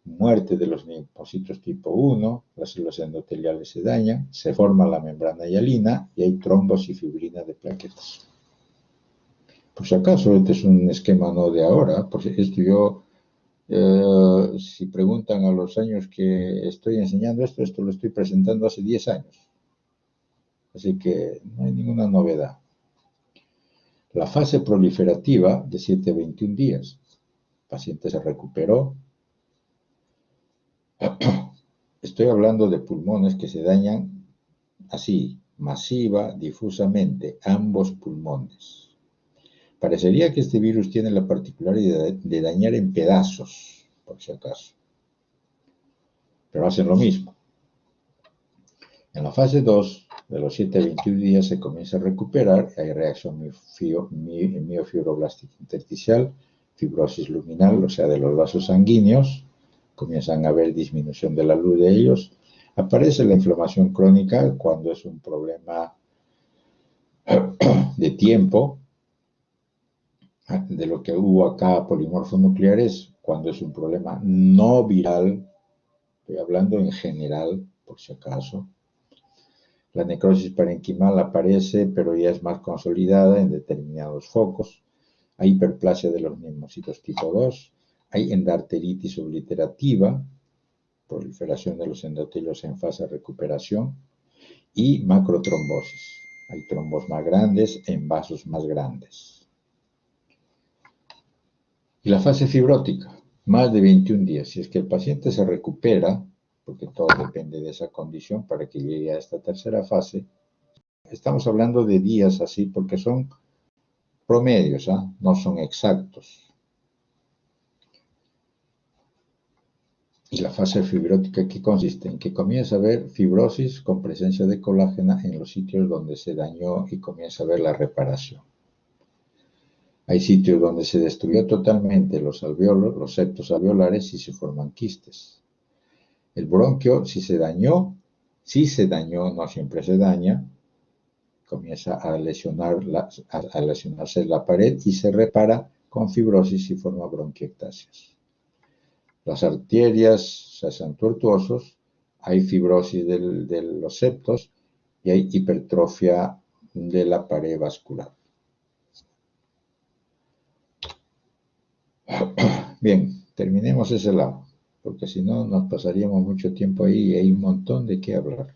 muerte de los linfocitos tipo 1, las células endoteliales se dañan, se forma la membrana hialina y hay trombos y fibrina de plaquetas. Por si acaso, este es un esquema no de ahora, por esto yo, si preguntan a los años que estoy enseñando esto lo estoy presentando hace 10 años. Así que no hay ninguna novedad. La fase proliferativa de 7 a 21 días. El paciente se recuperó. Estoy hablando de pulmones que se dañan así, masiva, difusamente, ambos pulmones. Parecería que este virus tiene la particularidad de dañar en pedazos, por si acaso. Pero hacen lo mismo. En la fase 2, de los 7 a 21 días, se comienza a recuperar. Hay reacción miofibroblástica intersticial, fibrosis luminal, o sea, de los vasos sanguíneos. Comienzan a haber disminución de la luz de ellos. Aparece la inflamación crónica cuando es un problema de tiempo, de lo que hubo acá, polimorfos nucleares, cuando es un problema no viral. Estoy hablando en general, por si acaso. La necrosis parenquimal aparece, pero ya es más consolidada en determinados focos. Hay hiperplasia de los linfocitos tipo 2. Hay endarteritis obliterativa, proliferación de los endotelios en fase de recuperación. Y macrotrombosis. Hay trombos más grandes en vasos más grandes. Y la fase fibrótica, más de 21 días. Si es que el paciente se recupera, porque todo depende de esa condición para que llegue a esta tercera fase. Estamos hablando de días así porque son promedios, no son exactos. Y la fase fibrótica, ¿qué consiste? En que comienza a haber fibrosis con presencia de colágena en los sitios donde se dañó y comienza a haber la reparación. Hay sitios donde se destruyó totalmente los alvéolos, los septos alveolares, y se forman quistes. El bronquio, si se dañó, no siempre se daña, comienza a lesionarse la pared y se repara con fibrosis y forma bronquiectasias. Las arterias se hacen tortuosos, hay fibrosis de los septos y hay hipertrofia de la pared vascular. Bien, terminemos ese lado, porque si no nos pasaríamos mucho tiempo ahí y hay un montón de qué hablar.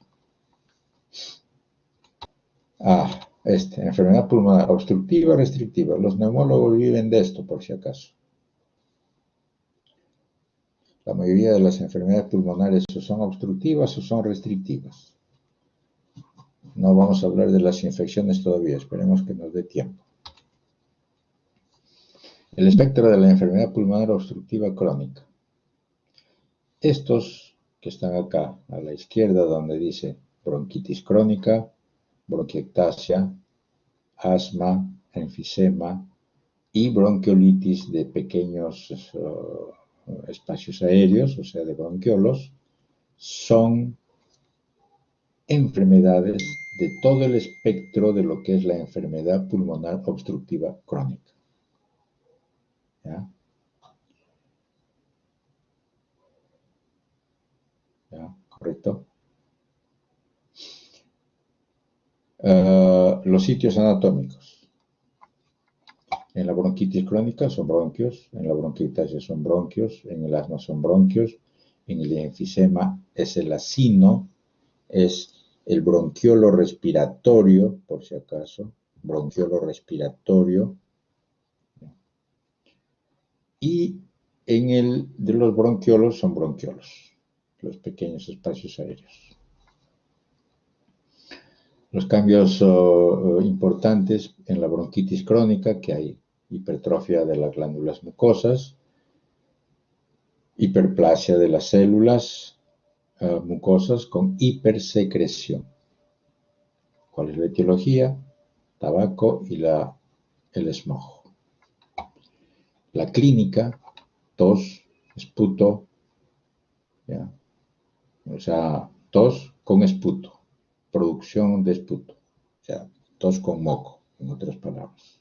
Enfermedad pulmonar obstructiva restrictiva. Los neumólogos viven de esto, por si acaso. La mayoría de las enfermedades pulmonares o son obstructivas o son restrictivas. No vamos a hablar de las infecciones todavía, esperemos que nos dé tiempo. El espectro de la enfermedad pulmonar obstructiva crónica. Estos que están acá a la izquierda, donde dice bronquitis crónica, bronquiectasia, asma, enfisema y bronquiolitis de pequeños espacios aéreos, o sea, de bronquiolos, son enfermedades de todo el espectro de lo que es la enfermedad pulmonar obstructiva crónica. ¿Ya? ¿Ya? ¿Correcto? Los sitios anatómicos. En la bronquitis crónica son bronquios, en la bronquiectasia son bronquios, en el asma son bronquios, en el enfisema es el acino, es el bronquiolo respiratorio, por si acaso, bronquiolo respiratorio, y en el de los bronquiolos son bronquiolos, los pequeños espacios aéreos. Los cambios importantes en la bronquitis crónica, que hay hipertrofia de las glándulas mucosas, hiperplasia de las células mucosas con hipersecreción. ¿Cuál es la etiología? Tabaco y el smog. La clínica, tos, esputo, ¿ya? O sea, tos con esputo, producción de esputo, o sea, tos con moco, en otras palabras.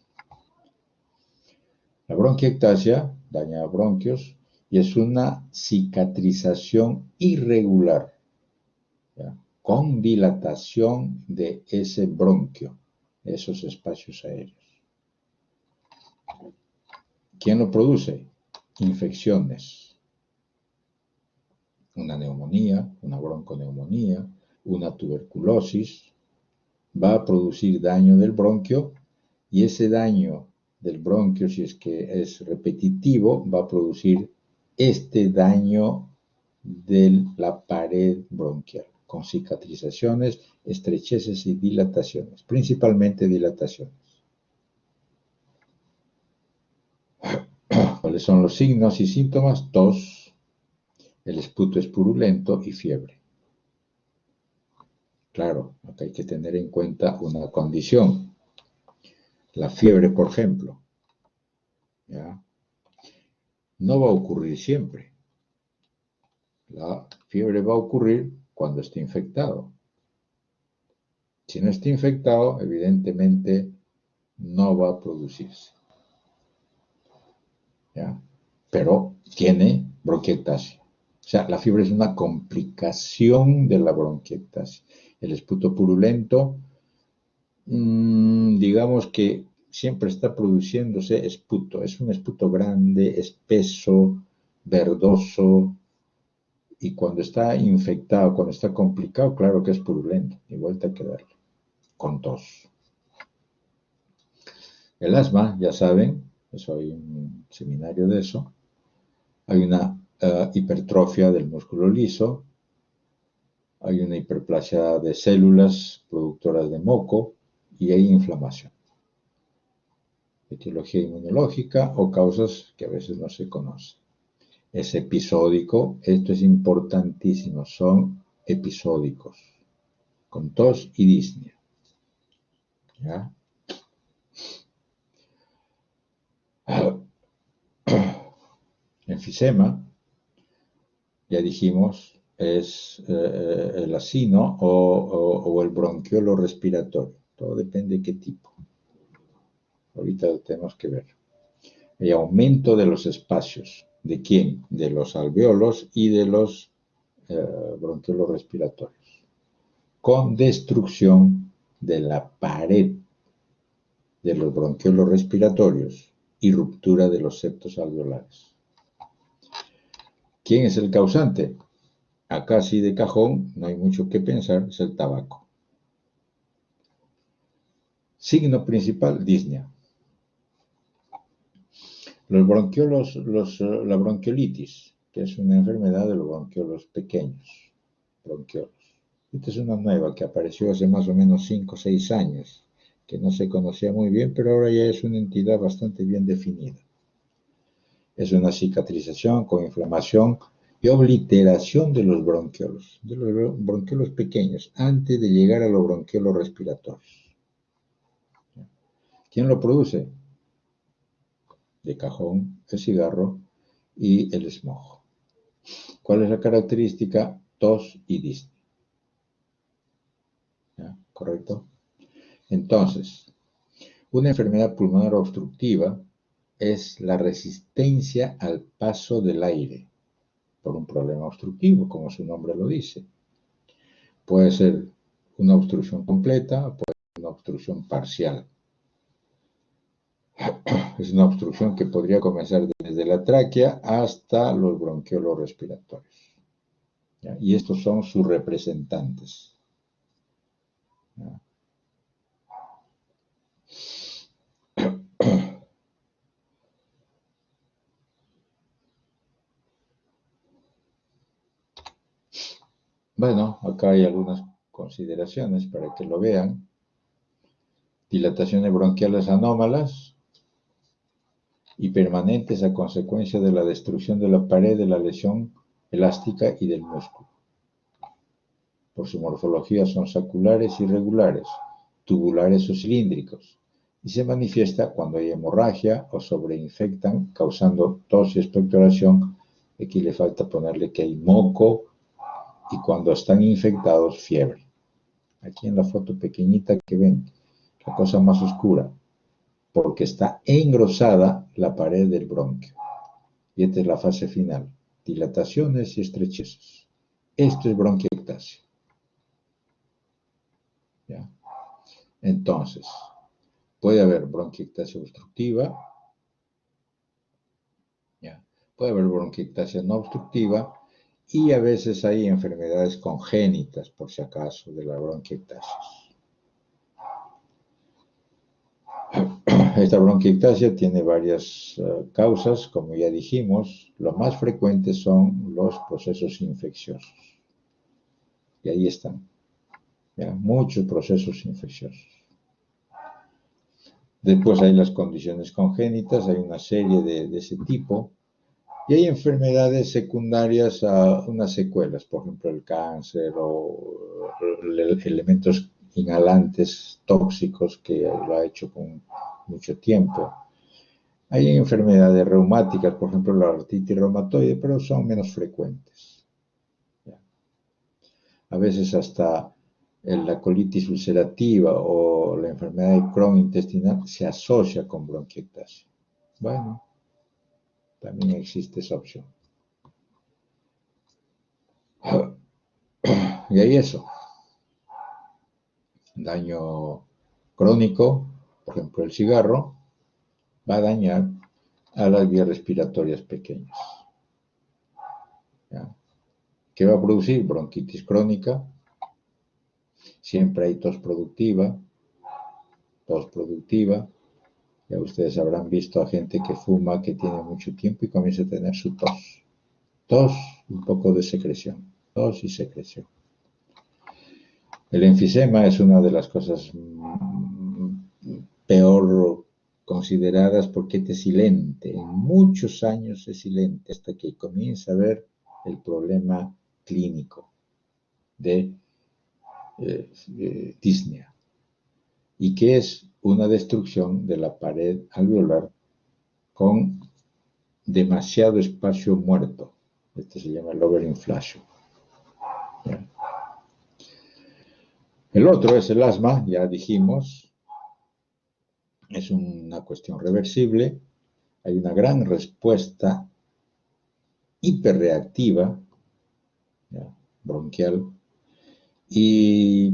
La bronquiectasia daña bronquios y es una cicatrización irregular, ¿ya? Con dilatación de ese bronquio, esos espacios aéreos. ¿Quién lo produce? Infecciones. Una neumonía, una bronconeumonía, una tuberculosis, va a producir daño del bronquio y ese daño del bronquio, si es que es repetitivo, va a producir este daño de la pared bronquial, con cicatrizaciones, estrecheces y dilataciones, principalmente dilataciones. ¿Cuáles son los signos y síntomas? Tos, el esputo es purulento y fiebre. Claro, acá hay que tener en cuenta una condición. La fiebre, por ejemplo, ¿ya? No va a ocurrir siempre. La fiebre va a ocurrir cuando esté infectado. Si no está infectado, evidentemente no va a producirse. ¿Ya? Pero tiene bronquiectasia. O sea, la fiebre es una complicación de la bronquiectasia. El esputo purulento, digamos que siempre está produciéndose esputo. Es un esputo grande, espeso, verdoso, y cuando está infectado, cuando está complicado, claro que es purulento, y vuelta a quedarle, con tos. El asma, ya saben, eso hay un seminario de eso, hay una hipertrofia del músculo liso, hay una hiperplasia de células productoras de moco y hay inflamación. Etiología inmunológica o causas que a veces no se conocen. Es episódico, esto es importantísimo, son episódicos, con tos y disnea. ¿Ya? Enfisema, ya dijimos, es el acino o el bronquiolo respiratorio. Todo depende de qué tipo. Ahorita lo tenemos que ver. Hay aumento de los espacios. ¿De quién? De los alveolos y de los bronquiolos respiratorios. Con destrucción de la pared de los bronquiolos respiratorios y ruptura de los septos alveolares. ¿Quién es el causante? Acá sí de cajón, no hay mucho que pensar, es el tabaco. Signo principal, disnea. Los bronquiolos, la bronquiolitis que es una enfermedad de los bronquiolos pequeños, bronquiolos. Esta es una nueva que apareció hace más o menos 5 o 6 años, que no se conocía muy bien, pero ahora ya es una entidad bastante bien definida. Es una cicatrización con inflamación y obliteración de los bronquiolos pequeños, antes de llegar a los bronquiolos respiratorios. ¿Quién lo produce? De cajón, el cigarro y el smog. ¿Cuál es la característica? Tos y disnea. ¿Ya? ¿Correcto? Entonces, una enfermedad pulmonar obstructiva es la resistencia al paso del aire por un problema obstructivo, como su nombre lo dice. Puede ser una obstrucción completa, puede ser una obstrucción parcial. Es una obstrucción que podría comenzar desde la tráquea hasta los bronquiolos respiratorios. ¿Ya? Y estos son sus representantes. ¿Ya? Bueno, acá hay algunas consideraciones para que lo vean. Dilataciones bronquiales anómalas y permanentes a consecuencia de la destrucción de la pared de la lesión elástica y del músculo. Por su morfología son saculares irregulares, tubulares o cilíndricos, y se manifiesta cuando hay hemorragia o sobreinfectan, causando tos y expectoración. Aquí le falta ponerle que hay moco, y cuando están infectados, fiebre. Aquí en la foto pequeñita que ven, la cosa más oscura, porque está engrosada la pared del bronquio. Y esta es la fase final, dilataciones y estrecheces. Esto es bronquiectasia. ¿Ya? Entonces, puede haber bronquiectasia obstructiva, ¿ya? Puede haber bronquiectasia no obstructiva, y a veces hay enfermedades congénitas, por si acaso, de la bronquiectasia. Esta bronquiectasia tiene varias causas, como ya dijimos. Los más frecuentes son los procesos infecciosos. Y ahí están, ¿ya? Muchos procesos infecciosos. Después hay las condiciones congénitas, hay una serie de ese tipo. Y hay enfermedades secundarias a unas secuelas, por ejemplo el cáncer o elementos inhalantes tóxicos que lo ha hecho con mucho tiempo. Hay enfermedades reumáticas, por ejemplo la artritis reumatoide, pero son menos frecuentes. A veces hasta la colitis ulcerativa o la enfermedad de Crohn intestinal se asocia con bronquiectasia. Bueno, también existe esa opción. Y hay eso. Daño crónico, por ejemplo el cigarro, va a dañar a las vías respiratorias pequeñas. ¿Ya? ¿Qué va a producir? Bronquitis crónica. Siempre hay tos productiva. Ya ustedes habrán visto a gente que fuma, que tiene mucho tiempo y comienza a tener su tos. Tos, un poco de secreción. Tos y secreción. El enfisema es una de las cosas peor consideradas porque es silente. En muchos años es silente hasta que comienza a ver el problema clínico de disnea, y que es una destrucción de la pared alveolar con demasiado espacio muerto. Esto se llama el overinflation. ¿Ya? El otro es el asma, ya dijimos, es una cuestión reversible. Hay una gran respuesta hiperreactiva, ¿ya? Bronquial, y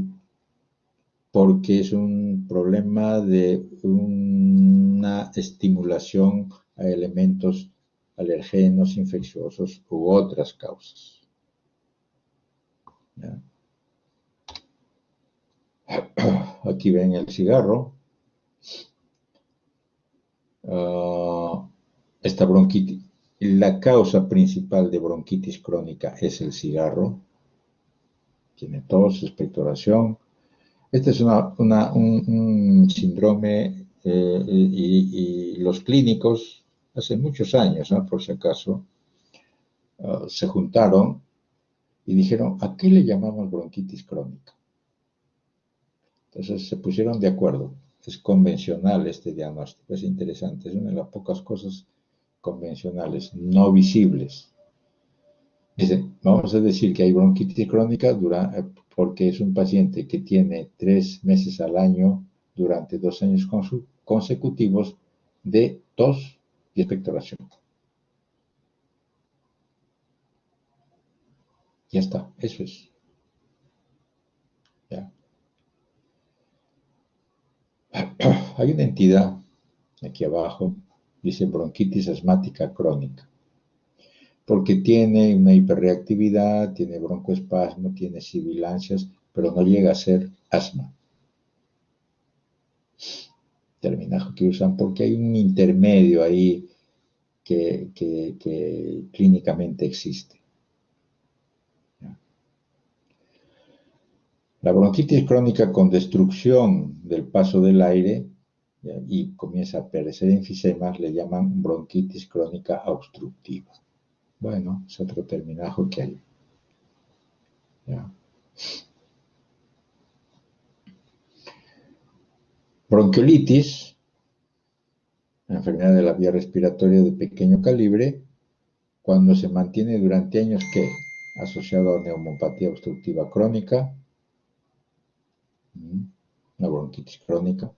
porque es un problema de una estimulación a elementos alergenos, infecciosos u otras causas. ¿Ya? Aquí ven el cigarro. Esta bronquitis La causa principal de bronquitis crónica es el cigarro. Tiene tos, expectoración. Este es un síndrome y los clínicos, hace muchos años, ¿no? Por si acaso, se juntaron y dijeron, ¿a qué le llamamos bronquitis crónica? Entonces se pusieron de acuerdo. Es convencional este diagnóstico, es interesante, es una de las pocas cosas convencionales, no visibles. Vamos a decir que hay bronquitis crónica porque es un paciente que tiene 3 meses al año durante 2 años consecutivos de tos y expectoración. Ya está, eso es. ¿Ya? Hay una entidad aquí abajo, dice bronquitis asmática crónica, porque tiene una hiperreactividad, tiene broncoespasmo, tiene sibilancias, pero no llega a ser asma. Terminajo que usan porque hay un intermedio ahí que clínicamente existe. La bronquitis crónica con destrucción del paso del aire y comienza a aparecer enfisemas le llaman bronquitis crónica obstructiva. Bueno, es otro terminajo que hay. ¿Ya? Bronquiolitis, enfermedad de la vía respiratoria de pequeño calibre, cuando se mantiene durante años, ¿qué? Asociado a neumopatía obstructiva crónica, una bronquitis crónica,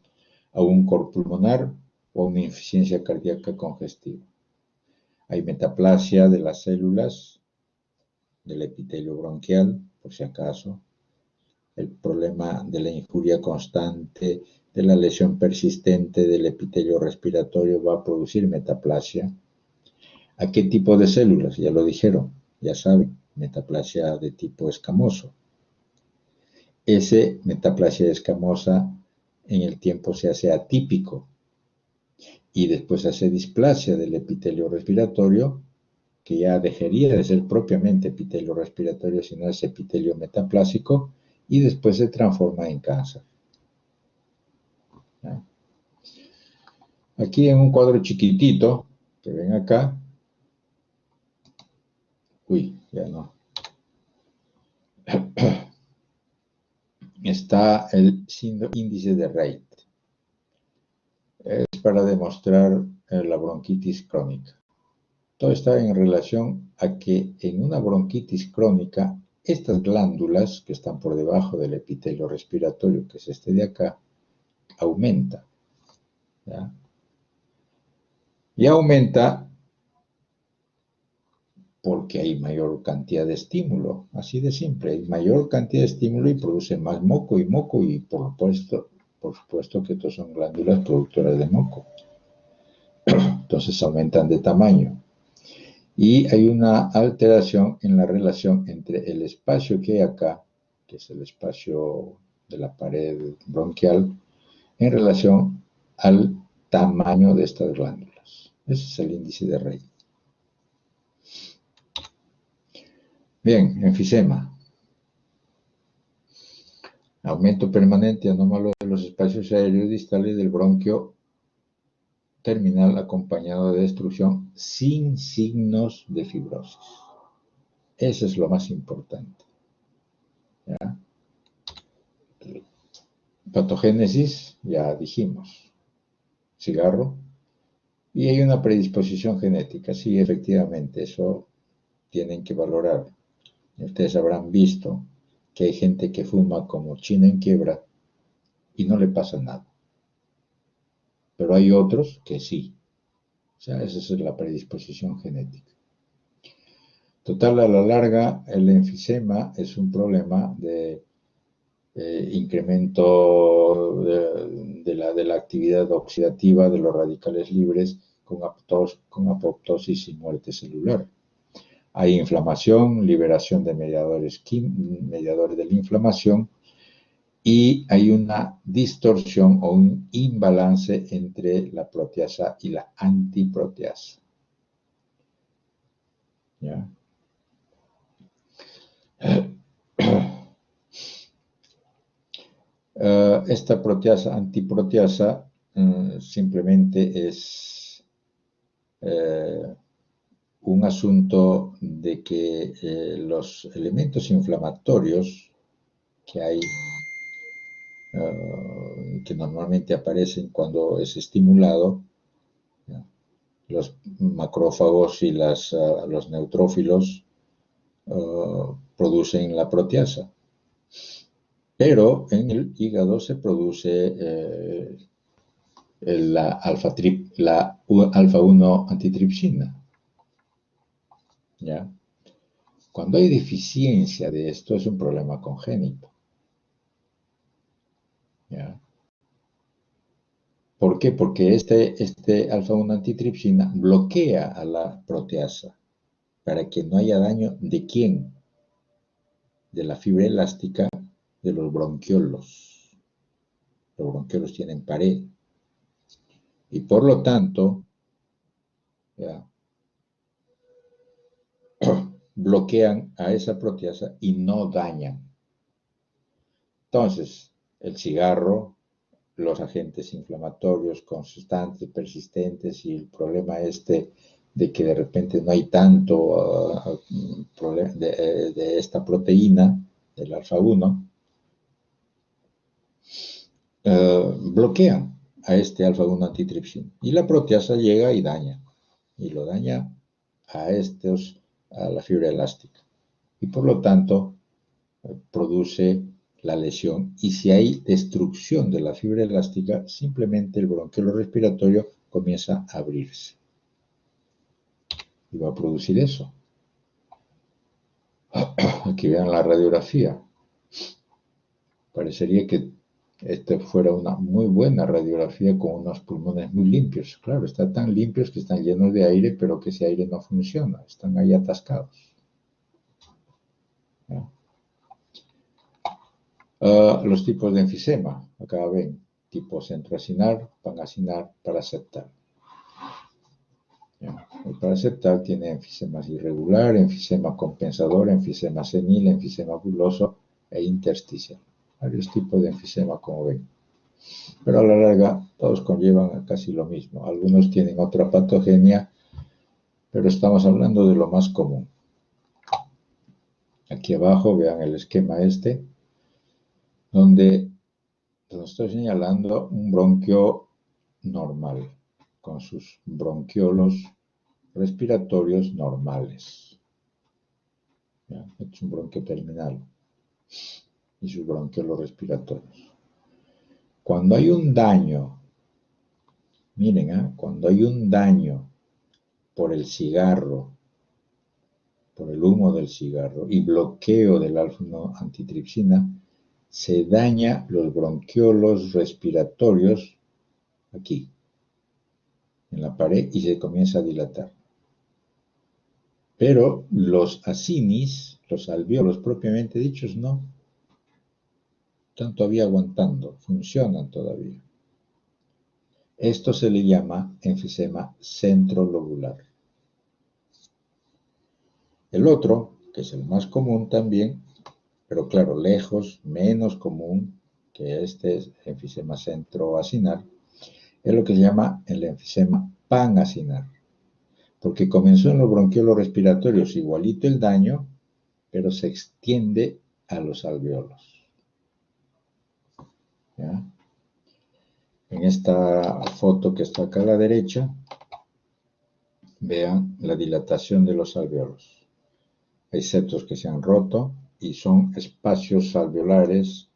a un cor pulmonar o una insuficiencia cardíaca congestiva. Hay metaplasia de las células del epitelio bronquial, por si acaso. El problema de la injuria constante, de la lesión persistente del epitelio respiratorio va a producir metaplasia. ¿A qué tipo de células? Ya lo dijeron, ya saben, metaplasia de tipo escamoso. Ese metaplasia escamosa en el tiempo se hace atípico y después hace displasia del epitelio respiratorio, que ya dejaría de ser propiamente epitelio respiratorio, sino es epitelio metaplásico, y después se transforma en cáncer. ¿Ya? Aquí en un cuadro chiquitito, que ven acá, ya no, está el índice de Reit. Es para demostrar la bronquitis crónica. Todo está en relación a que en una bronquitis crónica, estas glándulas que están por debajo del epitelio respiratorio, que es este de acá, aumenta. ¿Ya? Y aumenta porque hay mayor cantidad de estímulo, así de simple, hay mayor cantidad de estímulo y produce más moco, y por supuesto que estos son glándulas productoras de moco. Entonces aumentan de tamaño. Y hay una alteración en la relación entre el espacio que hay acá, que es el espacio de la pared bronquial, en relación al tamaño de estas glándulas. Ese es el índice de Rey. Bien, enfisema. Aumento permanente anómalo de los espacios aéreos distales del bronquio terminal acompañado de destrucción sin signos de fibrosis. Eso es lo más importante. ¿Ya? Patogénesis, ya dijimos, cigarro, y hay una predisposición genética, sí, efectivamente, eso tienen que valorar. Ustedes habrán visto que hay gente que fuma como china en quiebra y no le pasa nada. Pero hay otros que sí. O sea, esa es la predisposición genética. Total, a la larga, el enfisema es un problema de incremento de la actividad oxidativa de los radicales libres con apoptosis y muerte celular. Hay inflamación, liberación de mediadores de la inflamación, y hay una distorsión o un imbalance entre la proteasa y la antiproteasa. ¿ya? Esta proteasa, antiproteasa, simplemente es un asunto de que los elementos inflamatorios que hay, que normalmente aparecen cuando es estimulado, ¿ya? Los macrófagos y los neutrófilos producen la proteasa. Pero en el hígado se produce la alfa-1 antitripsina, ¿ya? Cuando hay deficiencia de esto es un problema congénito, ¿ya? ¿Por qué? Porque este alfa-1 antitripsina bloquea a la proteasa para que no haya daño ¿de quién? De la fibra elástica de los bronquiolos. Los bronquiolos tienen pared y por lo tanto, ¿ya? bloquean a esa proteasa y no dañan. Entonces, el cigarro, los agentes inflamatorios constantes, persistentes y el problema de que de repente no hay tanto de esta proteína, del alfa-1, bloquean a este alfa-1 antitripsina y la proteasa llega y daña, y lo daña a la fibra elástica y por lo tanto produce la lesión y si hay destrucción de la fibra elástica, simplemente el bronquiolo respiratorio comienza a abrirse y va a producir eso. Aquí vean la radiografía. Parecería que esta fuera una muy buena radiografía con unos pulmones muy limpios. Claro, están tan limpios que están llenos de aire, pero que ese aire no funciona, están ahí atascados. ¿Ya? Los tipos de enfisema, acá ven, tipo centroacinar, panacinar, paraceptal. ¿Ya? El paraceptal tiene enfisema irregular, enfisema compensador, enfisema senil, enfisema buloso e intersticial. Varios tipos de enfisema, como ven. Pero a la larga todos conllevan casi lo mismo. Algunos tienen otra patogenia, pero estamos hablando de lo más común. Aquí abajo vean el esquema donde estoy señalando un bronquio normal, con sus bronquiolos respiratorios normales. ¿Ya? Este es un bronquio terminal y sus bronquiolos respiratorios. Cuando hay un daño, miren, cuando hay un daño por el cigarro, por el humo del cigarro y bloqueo del alfa-1 antitripsina, se daña los bronquiolos respiratorios aquí, en la pared, y se comienza a dilatar. Pero los acinis, los alvéolos propiamente dichos, no. Están todavía aguantando, funcionan todavía. Esto se le llama enfisema centrolobular. El otro, que es el más común también, pero claro, lejos, menos común que este enfisema centroacinar, es lo que se llama el enfisema panacinar, porque comenzó en los bronquiolos respiratorios igualito el daño, pero se extiende a los alvéolos. ¿Ya? En esta foto que está acá a la derecha, vean la dilatación de los alvéolos. Hay septos que se han roto y son espacios alveolares,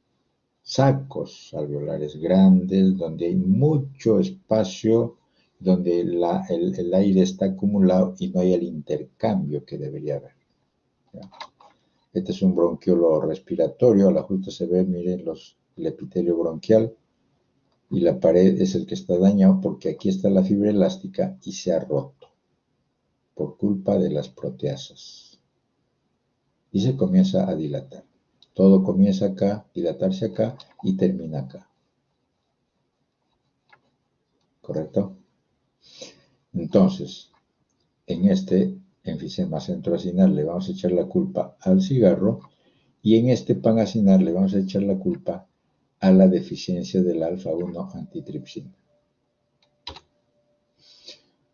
sacos alveolares grandes, donde hay mucho espacio, donde el aire está acumulado y no hay el intercambio que debería haber. ¿Ya? Este es un bronquiolo respiratorio, a la justa se ve, miren, el epitelio bronquial, y la pared es el que está dañado porque aquí está la fibra elástica y se ha roto por culpa de las proteasas. Y se comienza a dilatar. Todo comienza acá, dilatarse acá y termina acá. ¿Correcto? Entonces, en este enfisema centroacinar le vamos a echar la culpa al cigarro y en este panacinar le vamos a echar la culpa a la deficiencia del alfa-1 antitripsina.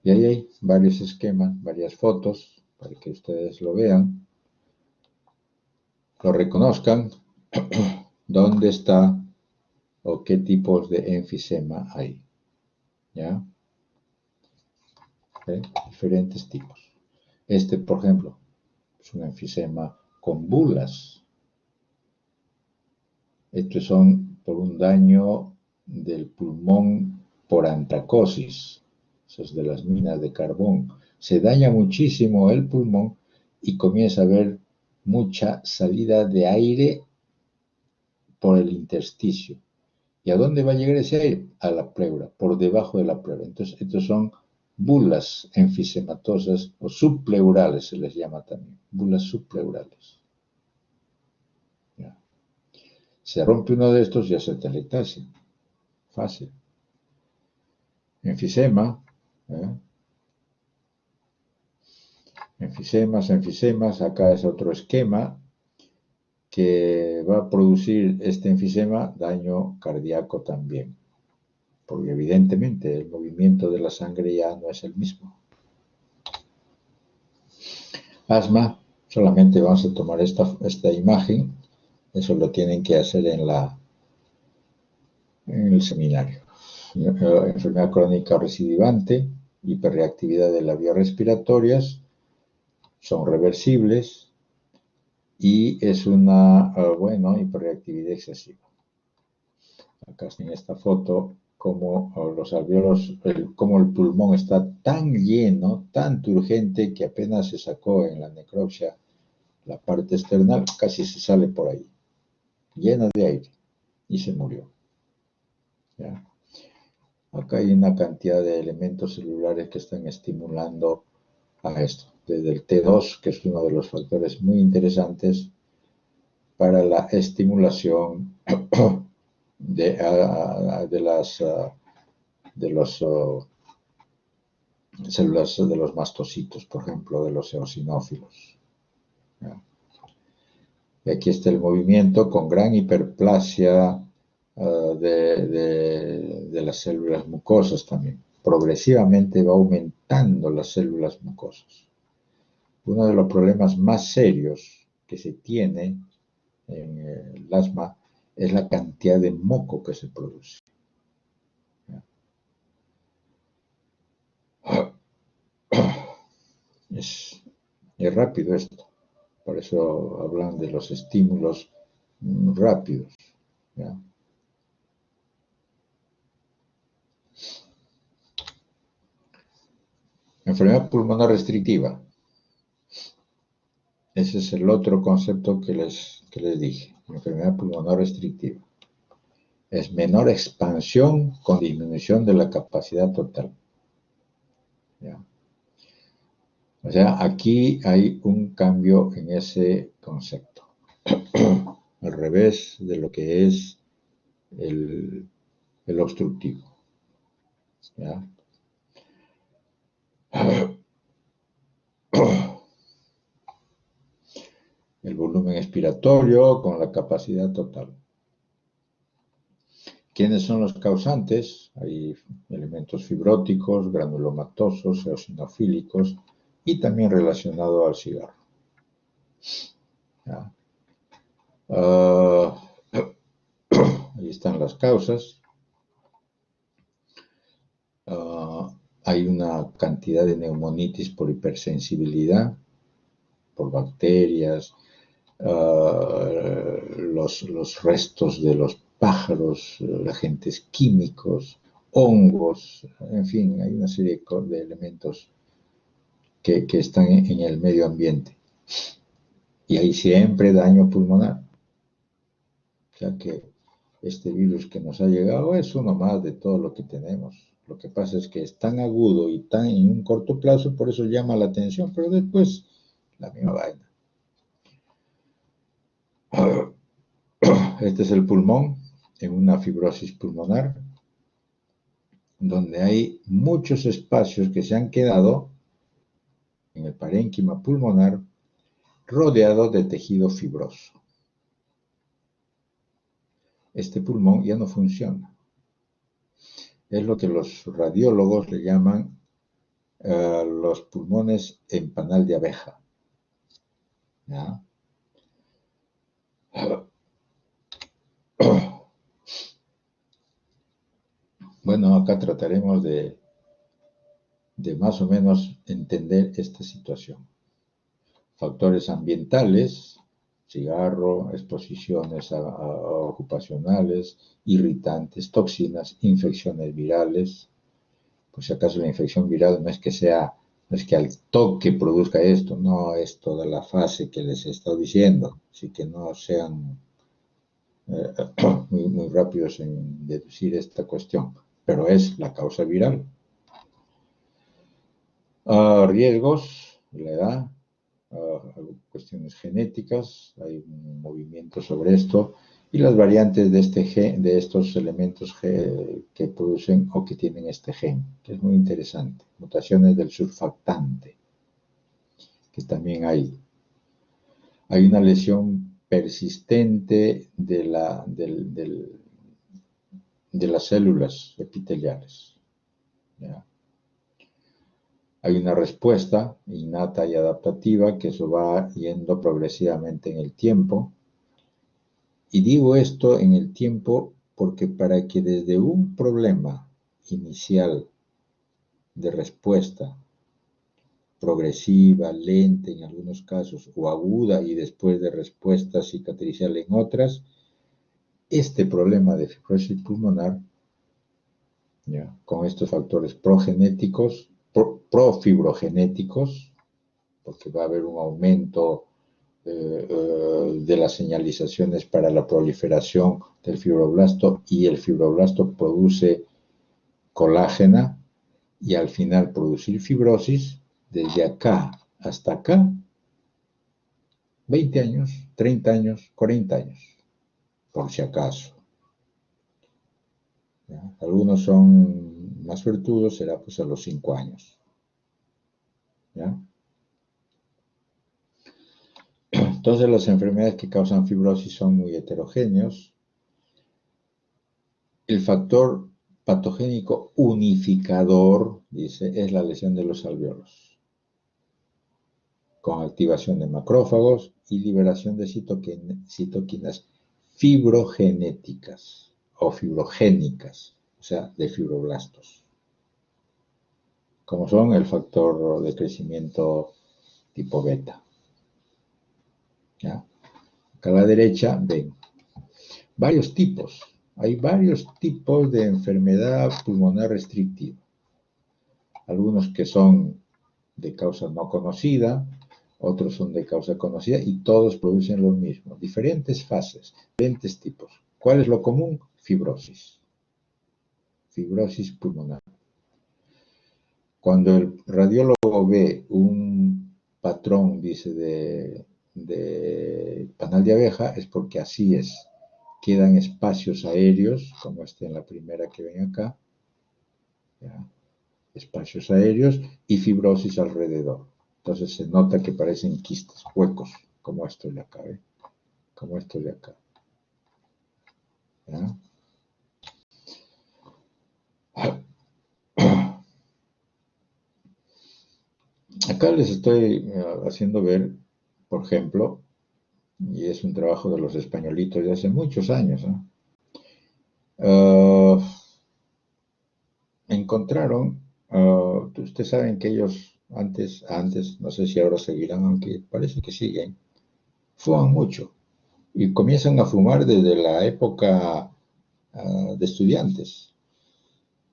Y ahí hay varios esquemas, varias fotos para que ustedes lo vean, lo reconozcan, dónde está o qué tipos de enfisema hay. ¿Ya? ¿Okay? Diferentes tipos. Este, por ejemplo, es un enfisema con bulas. Estos son por un daño del pulmón por antracosis. Eso es de las minas de carbón. Se daña muchísimo el pulmón y comienza a haber mucha salida de aire por el intersticio. ¿Y a dónde va a llegar ese aire? A la pleura, por debajo de la pleura. Entonces, estos son bulas enfisematosas o subpleurales, se les llama también. Bulas subpleurales. Ya. Se rompe uno de estos y hace telectasia. Fácil. Enfisema. Enfisemas. Acá es otro esquema que va a producir este enfisema daño cardíaco también. Porque evidentemente el movimiento de la sangre ya no es el mismo. Asma, solamente vamos a tomar esta imagen, eso lo tienen que hacer en el seminario. Enfermedad crónica recidivante, hiperreactividad de las vías respiratorias, son reversibles y es una, hiperreactividad excesiva. Acá está en esta foto como los alvéolos, como el pulmón está tan lleno, tan turgente que apenas se sacó en la necropsia la parte externa, casi se sale por ahí, llena de aire y se murió. ¿Ya? Acá hay una cantidad de elementos celulares que están estimulando a esto, desde el T2, que es uno de los factores muy interesantes para la estimulación de las células de los mastocitos, por ejemplo, de los eosinófilos. ¿Ya? Y aquí está el movimiento con gran hiperplasia de las células mucosas también. Progresivamente va aumentando las células mucosas. Uno de los problemas más serios que se tiene en el asma es la cantidad de moco que se produce. Es rápido esto, por eso hablan de los estímulos rápidos. ¿Ya? Enfermedad pulmonar restrictiva. Ese es el otro concepto que les dije. Enfermedad pulmonar restrictiva. Es menor expansión con disminución de la capacidad total. ¿Ya? O sea, aquí hay un cambio en ese concepto. Al revés de lo que es el obstructivo. ¿Ya? El volumen expiratorio con la capacidad total. ¿Quiénes son los causantes? Hay elementos fibróticos, granulomatosos, eosinofílicos y también relacionado al cigarro. ¿Ya? Ahí están las causas. Hay una cantidad de neumonitis por hipersensibilidad, por bacterias, los restos de los pájaros, agentes químicos, hongos, en fin, hay una serie de elementos que están en el medio ambiente. Y hay siempre daño pulmonar. O sea que este virus que nos ha llegado es uno más de todo lo que tenemos. Lo que pasa es que es tan agudo y tan en un corto plazo, por eso llama la atención, pero después la misma vaina. Este es el pulmón en una fibrosis pulmonar, donde hay muchos espacios que se han quedado en el parénquima pulmonar rodeado de tejido fibroso. Este pulmón ya no funciona. Es lo que los radiólogos le llaman los pulmones en panal de abeja. ¿Ya? Bueno, acá trataremos de más o menos entender esta situación. Factores ambientales, cigarro, exposiciones ocupacionales, irritantes, toxinas, infecciones virales. Por si acaso la infección viral no es que al toque produzca esto, no es toda la fase que les he estado diciendo, así que no sean muy rápidos en deducir esta cuestión, pero es la causa viral. Riesgos, la edad, cuestiones genéticas, hay un movimiento sobre esto, y las variantes de estos elementos que producen o que tienen este gen, que es muy interesante. Mutaciones del surfactante, que también hay. Hay una lesión persistente de las células epiteliales. ¿Ya? Hay una respuesta innata y adaptativa que eso va yendo progresivamente en el tiempo. Y digo esto en el tiempo porque para que desde un problema inicial de respuesta progresiva, lenta en algunos casos, o aguda y después de respuesta cicatricial en otras, este problema de fibrosis pulmonar, ¿ya?, con estos factores progenéticos, profibrogenéticos, porque va a haber un aumento de las señalizaciones para la proliferación del fibroblasto, y el fibroblasto produce colágena, y al final producir fibrosis. Desde acá hasta acá, 20 años, 30 años, 40 años, por si acaso. ¿Ya? Algunos son más suertudos, será pues a los 5 años. ¿Ya? Entonces las enfermedades que causan fibrosis son muy heterogéneos. El factor patogénico unificador, dice, es la lesión de los alvéolos, con activación de macrófagos y liberación de citoquinas fibrogenéticas o fibrogénicas, o sea, de fibroblastos, como son el factor de crecimiento tipo beta. ¿Ya? Acá a la derecha ven varios tipos. Hay varios tipos de enfermedad pulmonar restrictiva. Algunos que son de causa no conocida, otros son de causa conocida, y todos producen lo mismo. Diferentes fases, diferentes tipos. ¿Cuál es lo común? Fibrosis. Fibrosis pulmonar. Cuando el radiólogo ve un patrón, dice, de panal de abeja, es porque así es. Quedan espacios aéreos, como este en la primera que ven acá, ¿ya?, espacios aéreos y fibrosis alrededor. Entonces se nota que parecen quistes, huecos, como estos de acá, ¿eh? Como estos de acá. ¿Ya? Acá les estoy haciendo ver, por ejemplo, y es un trabajo de los españolitos de hace muchos años, ¿no? Encontraron, ustedes saben que ellos antes, no sé si ahora seguirán, aunque parece que siguen, fuman mucho y comienzan a fumar desde la época de estudiantes.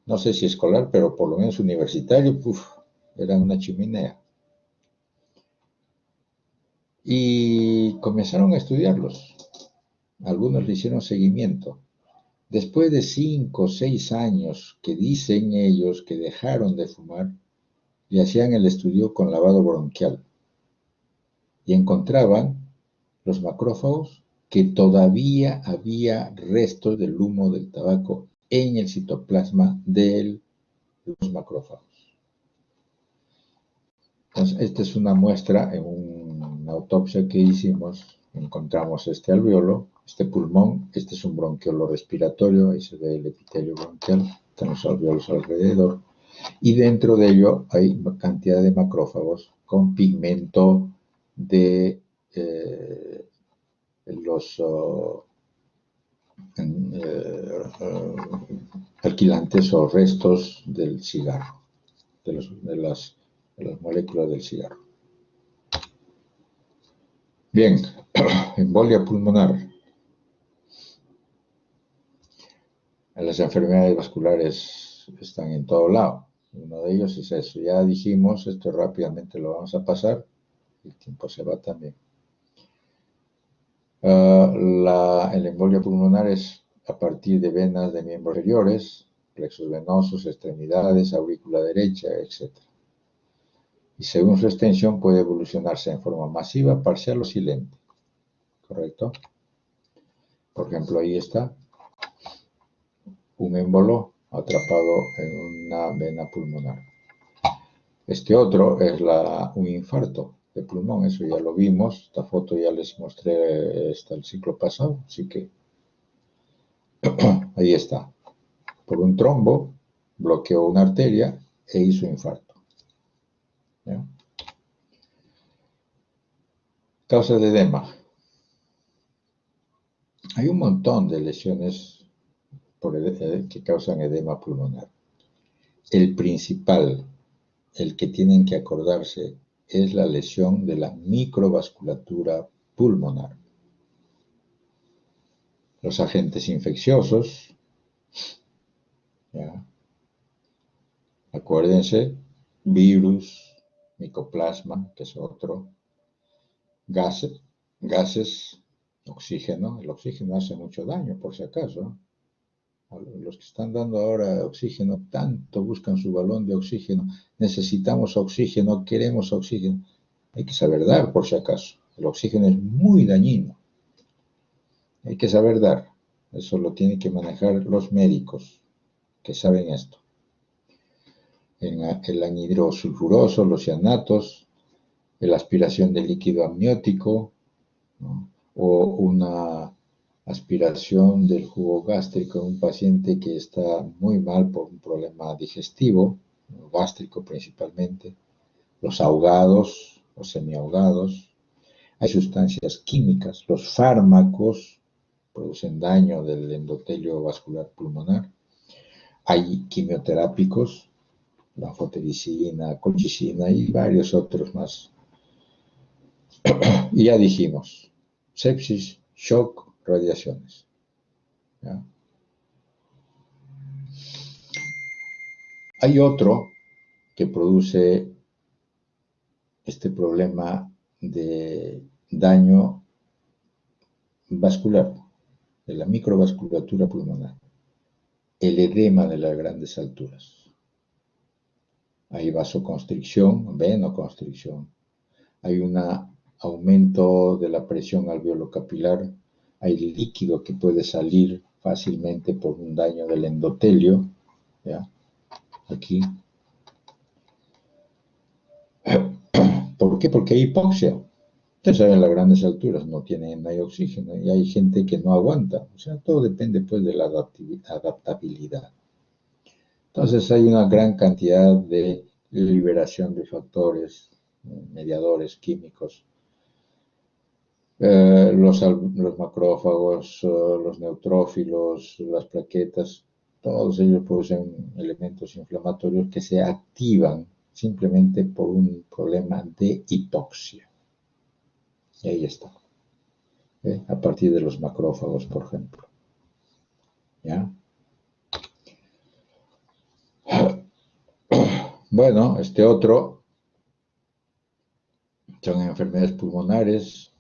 No sé si escolar, pero por lo menos universitario, era una chimenea. Y comenzaron a estudiarlos. Algunos le hicieron seguimiento. Después de 5 o 6 años que dicen ellos que dejaron de fumar, le hacían el estudio con lavado bronquial y encontraban los macrófagos que todavía había restos del humo del tabaco en el citoplasma de los macrófagos. Entonces, esta es una muestra en una autopsia que hicimos. Encontramos este alveolo, este pulmón, este es un bronquiolo respiratorio, ahí se ve el epitelio bronquial, están los alveolos alrededor, y dentro de ello hay cantidad de macrófagos con pigmento de los alquilantes o restos del cigarro, de las moléculas del cigarro. Bien, embolia pulmonar. Las enfermedades vasculares están en todo lado. Uno de ellos es eso. Ya dijimos, esto rápidamente lo vamos a pasar. El tiempo se va también. El embolia pulmonar es a partir de venas de miembros inferiores, plexos venosos, extremidades, aurícula derecha, etc. Y según su extensión puede evolucionarse en forma masiva, parcial o silente. ¿Correcto? Por ejemplo, ahí está un émbolo atrapado en una vena pulmonar. Este otro es un infarto de pulmón, eso ya lo vimos, esta foto ya les mostré el ciclo pasado, así que ahí está. Por un trombo bloqueó una arteria e hizo infarto. ¿Ya? Causas de edema. Hay un montón de lesiones que causan edema pulmonar. El principal, el que tienen que acordarse, es la lesión de la microvasculatura pulmonar. Los agentes infecciosos, ¿ya? Acuérdense, virus, micoplasma, que es otro, gases, oxígeno. El oxígeno hace mucho daño, por si acaso. Los que están dando ahora oxígeno, tanto buscan su balón de oxígeno. Necesitamos oxígeno, queremos oxígeno. Hay que saber dar, por si acaso. El oxígeno es muy dañino. Hay que saber dar. Eso lo tienen que manejar los médicos que saben esto. El anhidro sulfuroso, los cianatos, la aspiración de líquido amniótico, ¿no? O una aspiración del jugo gástrico en un paciente que está muy mal por un problema digestivo, gástrico principalmente, los ahogados, los semiahogados. Hay sustancias químicas, los fármacos producen daño del endotelio vascular pulmonar. Hay quimioterápicos, la anfotericina, colchicina y varios otros más. Y ya dijimos, sepsis, shock, radiaciones. ¿Ya? Hay otro que produce este problema de daño vascular, de la microvasculatura pulmonar, el edema de las grandes alturas. Hay vasoconstricción, venoconstricción, hay un aumento de la presión alveolocapilar, hay líquido que puede salir fácilmente por un daño del endotelio, ¿ya? Aquí. ¿Por qué? Porque hay hipoxia. Ustedes saben, las grandes alturas no hay oxígeno y hay gente que no aguanta. O sea, todo depende pues de la adaptabilidad. Entonces hay una gran cantidad de liberación de factores, mediadores químicos. Los macrófagos, los neutrófilos, las plaquetas, todos ellos producen elementos inflamatorios que se activan simplemente por un problema de hipoxia. Y ahí está. A partir de los macrófagos, por ejemplo. ¿Ya? Bueno, este otro son enfermedades pulmonares,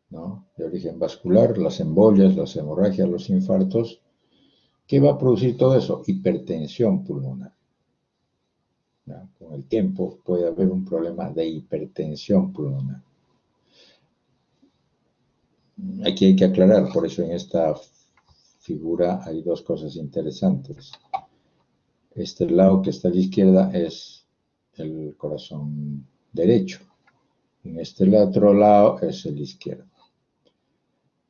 ¿no? De origen vascular, las embolias, las hemorragias, los infartos. ¿Qué va a producir todo eso? Hipertensión pulmonar. ¿Ya? Con el tiempo puede haber un problema de hipertensión pulmonar. Aquí hay que aclarar, por eso en esta figura hay dos cosas interesantes. Este lado que está a la izquierda es el corazón derecho. En este otro lado es el izquierdo.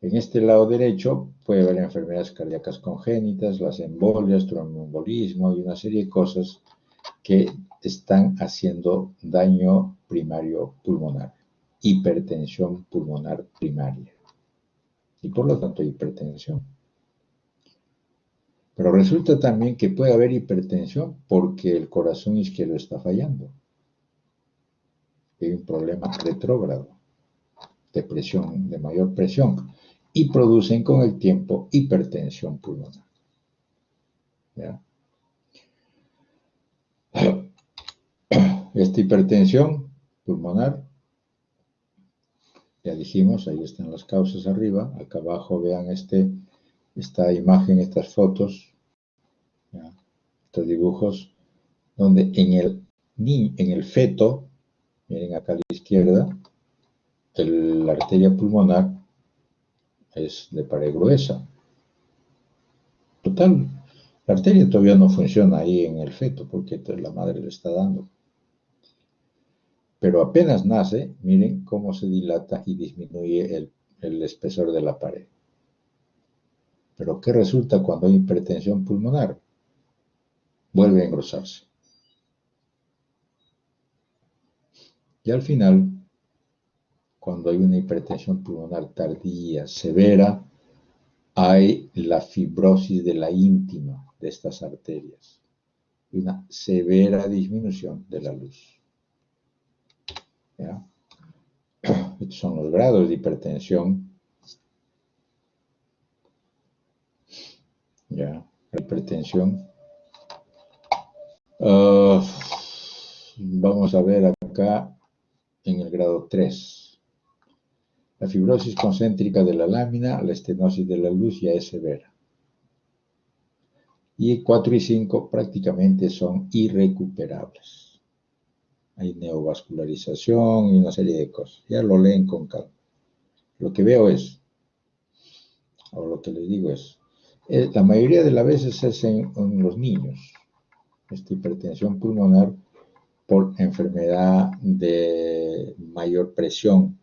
En este lado derecho puede haber enfermedades cardíacas congénitas, las embolias, tromboembolismo y una serie de cosas que están haciendo daño primario pulmonar, hipertensión pulmonar primaria y por lo tanto hipertensión. Pero resulta también que puede haber hipertensión porque el corazón izquierdo está fallando. Hay un problema retrógrado de presión, de mayor presión, y producen con el tiempo hipertensión pulmonar. ¿Ya? Esta hipertensión pulmonar, ya dijimos, ahí están las causas arriba, acá abajo vean esta imagen, estas fotos, ¿ya? Estos dibujos, donde en el feto, miren acá a la izquierda, la arteria pulmonar es de pared gruesa. Total, la arteria todavía no funciona ahí en el feto porque la madre le está dando. Pero apenas nace, miren cómo se dilata y disminuye el espesor de la pared. Pero ¿qué resulta cuando hay hipertensión pulmonar? Vuelve a engrosarse. Y al final, cuando hay una hipertensión pulmonar tardía, severa, hay la fibrosis de la íntima de estas arterias y una severa disminución de la luz. ¿Ya? Estos son los grados de hipertensión. ¿Ya? La hipertensión. Vamos a ver acá en el grado 3. La fibrosis concéntrica de la lámina, la estenosis de la luz ya es severa. Y 4 y 5 prácticamente son irrecuperables. Hay neovascularización y una serie de cosas. Ya lo leen con calma. Lo que veo es, o lo que les digo es, la mayoría de las veces es en los niños, esta hipertensión pulmonar por enfermedad de mayor presión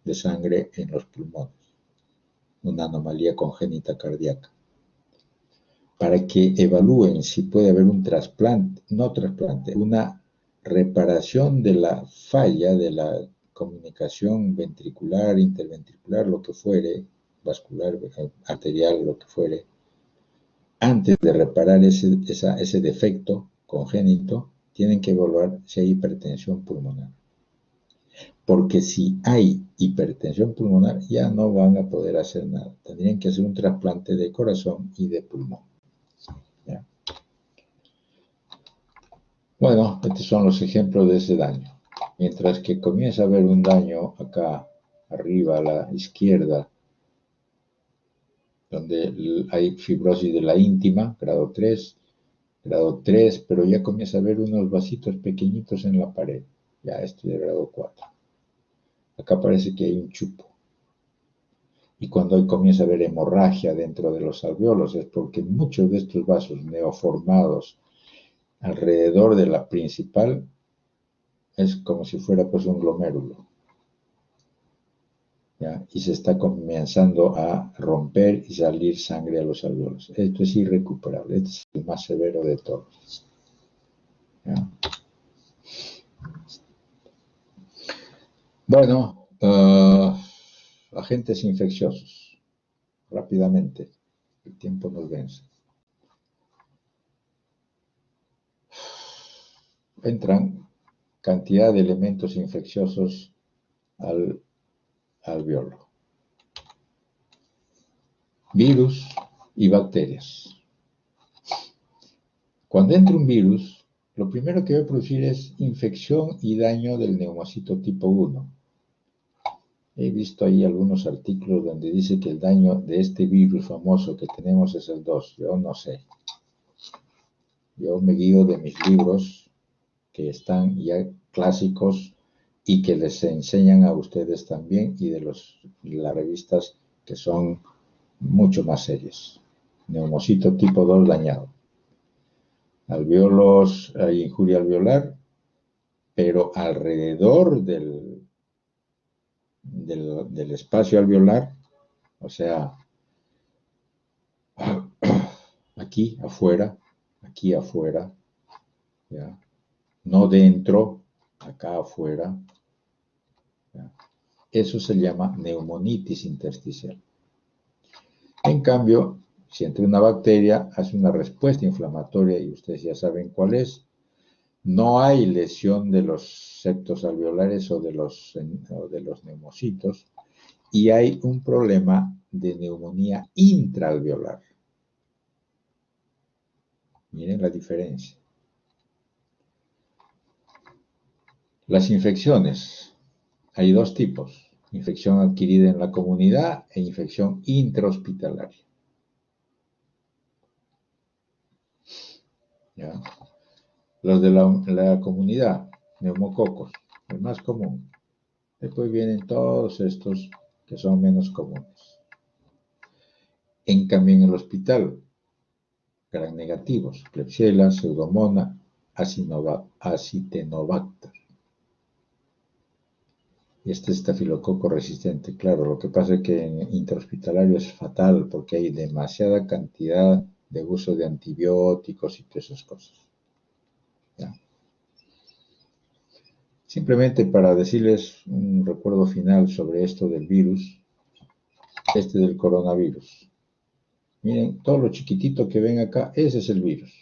de sangre en los pulmones, una anomalía congénita cardíaca, para que evalúen si puede haber un trasplante, no trasplante, una reparación de la falla de la comunicación ventricular, interventricular, lo que fuere, vascular, arterial, lo que fuere, antes de reparar ese defecto congénito, tienen que evaluar si hay hipertensión pulmonar. Porque si hay hipertensión pulmonar, ya no van a poder hacer nada. Tendrían que hacer un trasplante de corazón y de pulmón. ¿Ya? Bueno, estos son los ejemplos de ese daño. Mientras que comienza a haber un daño acá arriba a la izquierda, donde hay fibrosis de la íntima, grado 3, pero ya comienza a haber unos vasitos pequeñitos en la pared. Ya esto es grado 4. Acá parece que hay un chupo. Y cuando comienza a haber hemorragia dentro de los alvéolos es porque muchos de estos vasos neoformados alrededor de la principal es como si fuera pues un glomérulo. ¿Ya? Y se está comenzando a romper y salir sangre a los alvéolos. Esto es irrecuperable, este es el más severo de todos. ¿Ya? Bueno, agentes infecciosos, rápidamente, el tiempo nos vence. Entran cantidad de elementos infecciosos al alvéolo. Virus y bacterias. Cuando entra un virus, lo primero que va a producir es infección y daño del neumocito tipo 1. He visto ahí algunos artículos donde dice que el daño de este virus famoso que tenemos es el 2. Yo no sé. Yo me guío de mis libros que están ya clásicos y que les enseñan a ustedes también y de las revistas que son mucho más serias. Neumocito tipo 2 dañado. Alvéolos, injuria alveolar, pero alrededor del espacio alveolar, o sea, aquí afuera, ¿ya? No dentro, acá afuera, ¿ya? Eso se llama neumonitis intersticial. En cambio, si entra una bacteria, hace una respuesta inflamatoria y ustedes ya saben cuál es. No hay lesión de los septos alveolares o de los neumocitos y hay un problema de neumonía intraalveolar. Miren la diferencia. Las infecciones. Hay dos tipos. Infección adquirida en la comunidad e infección intrahospitalaria. ¿Ya? Los de la comunidad, neumococos, el más común. Después vienen todos estos que son menos comunes. En cambio, en el hospital, gran negativos, Klebsiella, Pseudomonas, Acinetobacter. Este estafilococo resistente, claro, lo que pasa es que en intrahospitalario es fatal porque hay demasiada cantidad de uso de antibióticos y todas esas cosas. ¿Ya? Simplemente para decirles un recuerdo final sobre esto del virus, del coronavirus. Miren, todo lo chiquitito que ven acá, ese es el virus.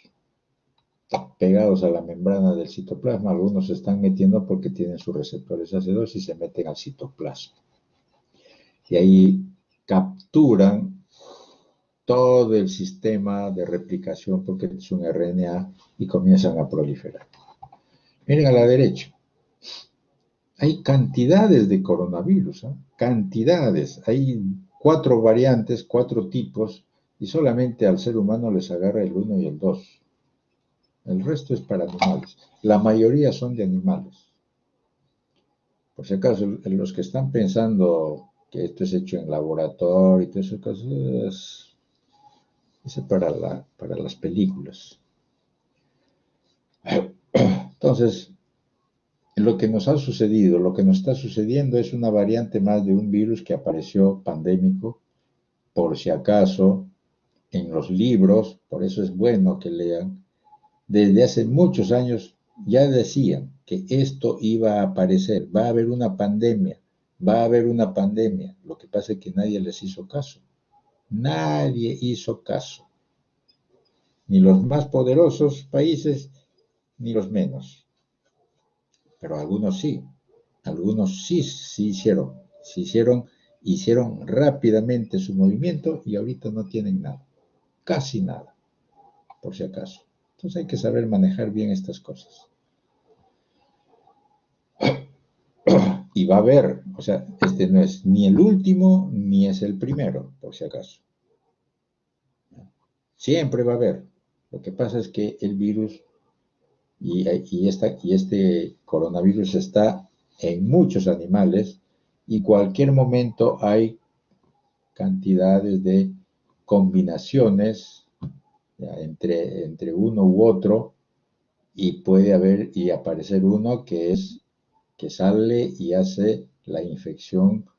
Pegados a la membrana del citoplasma, algunos se están metiendo porque tienen sus receptores AC2 y se meten al citoplasma. Y ahí capturan todo el sistema de replicación porque es un RNA y comienzan a proliferar. Miren a la derecha. Hay cantidades de coronavirus, ¿eh? Cantidades. Hay 4 variantes, 4 tipos, y solamente al ser humano les agarra el 1 y el 2. El resto es para animales. La mayoría son de animales. Por si acaso, los que están pensando que esto es hecho en laboratorio y todas esas cosas, es para las películas. Entonces, lo que nos ha sucedido, lo que nos está sucediendo es una variante más de un virus que apareció pandémico, por si acaso, en los libros, por eso es bueno que lean, desde hace muchos años ya decían que esto iba a aparecer, va a haber una pandemia, va a haber una pandemia. Lo que pasa es que nadie les hizo caso. Nadie hizo caso. Ni los más poderosos países, ni los menos. Pero algunos sí hicieron rápidamente su movimiento y ahorita no tienen nada, casi nada, por si acaso. Entonces hay que saber manejar bien estas cosas. Y va a haber, o sea, este no es ni el último ni es el primero, por si acaso. Siempre va a haber. Lo que pasa es que el virus y este coronavirus está en muchos animales y cualquier momento hay cantidades de combinaciones ya, entre uno u otro y puede haber y aparecer uno que sale y hace la infección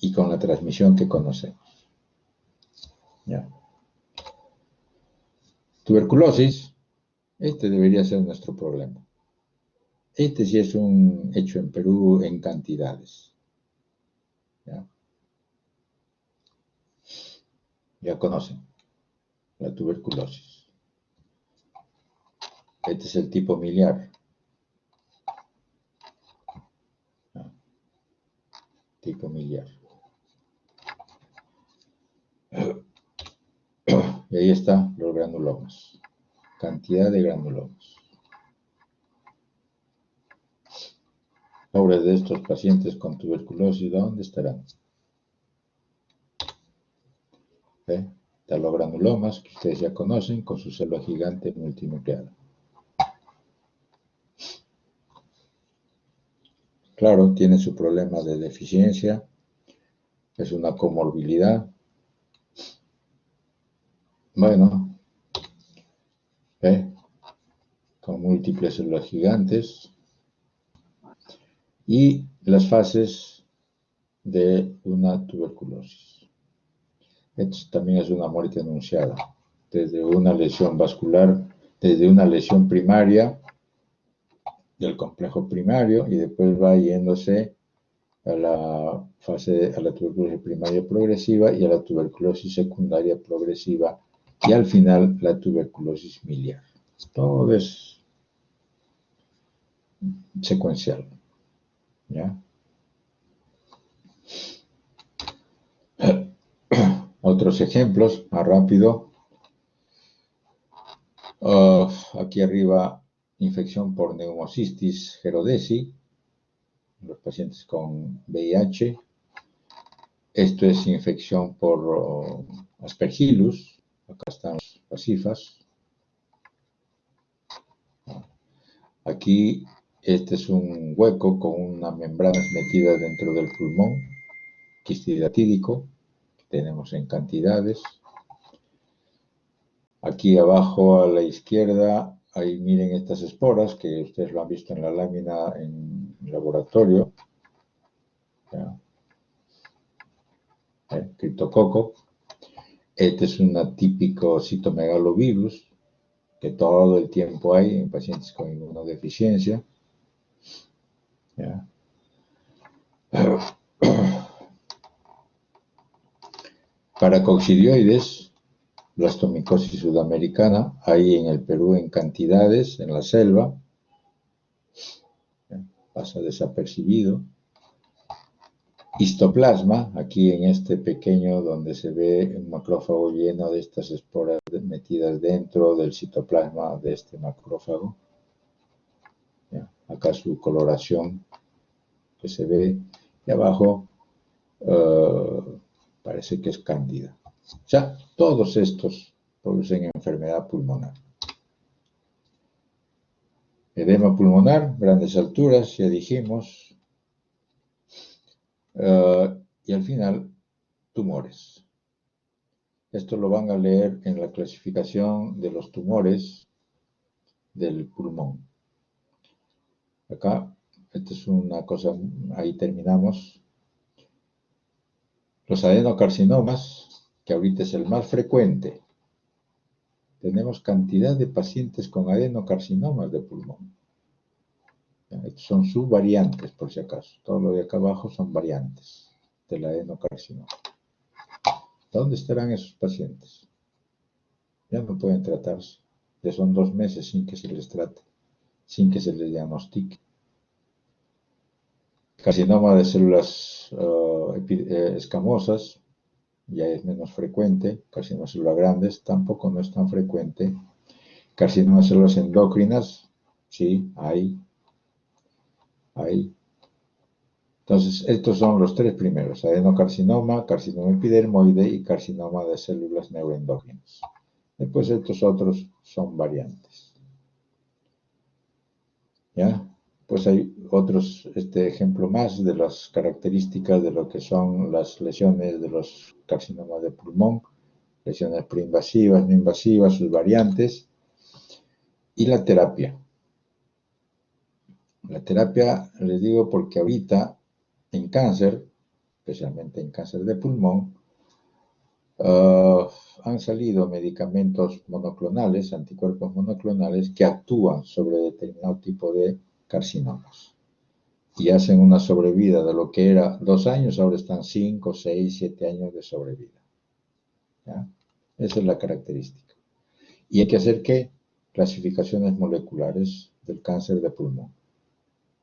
y con la transmisión que conocemos. ¿Ya? Tuberculosis, este debería ser nuestro problema. Este sí es un hecho en Perú en cantidades. ¿Ya? Ya conocen la tuberculosis. Este es el tipo miliar. ¿Ya? Tipo miliar. Y ahí están los granulomas. Cantidad de granulomas. Pobres de estos pacientes con tuberculosis, ¿dónde estarán? Están los granulomas que ustedes ya conocen con su célula gigante multinucleada. Claro, tiene su problema de deficiencia, es una comorbilidad. Bueno, con múltiples células gigantes, y las fases de una tuberculosis. Esto también es una muerte anunciada, desde una lesión vascular, desde una lesión primaria del complejo primario, y después va yéndose a la a la tuberculosis primaria progresiva y a la tuberculosis secundaria progresiva, y al final la tuberculosis miliar. Todo es secuencial, ¿ya? Otros ejemplos, más rápido. Aquí arriba, infección por neumocistis gerodesi, los pacientes con VIH. Esto es infección por Aspergillus. Acá están las cifras. Aquí, este es un hueco con una membrana metida dentro del pulmón, quistidatídico, que tenemos en cantidades. Aquí abajo a la izquierda, ahí miren estas esporas, que ustedes lo han visto en la lámina en laboratorio. Criptococo. Este es un típico citomegalovirus que todo el tiempo hay en pacientes con inmunodeficiencia. ¿Ya? Paracoccidioides, blastomicosis sudamericana, hay en el Perú en cantidades, en la selva. ¿Ya? Pasa desapercibido. Histoplasma, aquí en este pequeño donde se ve un macrófago lleno de estas esporas metidas dentro del citoplasma de este macrófago. ¿Ya? Acá su coloración que se ve, y abajo parece que es cándida. O sea, todos estos producen enfermedad pulmonar. Edema pulmonar, grandes alturas, ya dijimos. Y al final, tumores. Esto lo van a leer en la clasificación de los tumores del pulmón. Acá, esta es una cosa, ahí terminamos. Los adenocarcinomas, que ahorita es el más frecuente. Tenemos cantidad de pacientes con adenocarcinomas de pulmón. Estos son subvariantes, por si acaso. Todo lo de acá abajo son variantes del adenocarcinoma. ¿Dónde estarán esos pacientes? Ya no pueden tratarse. Ya son 2 meses sin que se les trate, sin que se les diagnostique. Carcinoma de células escamosas, ya es menos frecuente. Carcinoma de células grandes tampoco no es tan frecuente. Carcinoma de células endocrinas, sí, hay. Entonces, estos son los 3 primeros: adenocarcinoma, carcinoma epidermoide y carcinoma de células neuroendógenas. Después estos otros son variantes. ¿Ya? Pues hay otros, ejemplo más de las características de lo que son las lesiones de los carcinomas de pulmón, lesiones preinvasivas, no invasivas, sus variantes, y la terapia. La terapia, les digo, porque ahorita en cáncer, especialmente en cáncer de pulmón, han salido medicamentos monoclonales, anticuerpos monoclonales, que actúan sobre determinado tipo de carcinomas y hacen una sobrevida de lo que era 2 años, ahora están 5, 6, 7 años de sobrevida. ¿Ya? Esa es la característica. Y hay que hacer, ¿qué? Clasificaciones moleculares del cáncer de pulmón.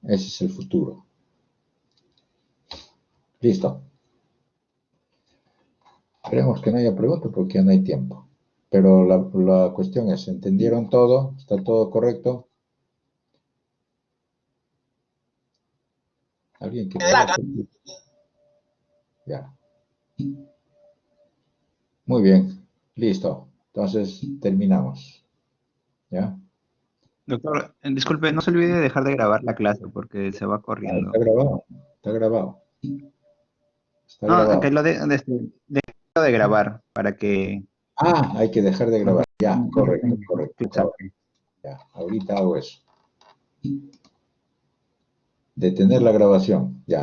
Ese es el futuro. Listo. Esperemos que no haya preguntas porque ya no hay tiempo. Pero la cuestión es, ¿entendieron todo? ¿Está todo correcto? ¿Alguien que me... Ya. Muy bien. Listo. Entonces, terminamos. ¿Ya? Doctor, disculpe, no se olvide de dejar de grabar la clase porque se va Está corriendo. grabado. Está grabado. Está No, que grabado. lo de grabar para que... Ah, hay que dejar de grabar. Ya, correcto, correcto. Está Exacto. Ya, ahorita hago eso. Detener la grabación. Ya.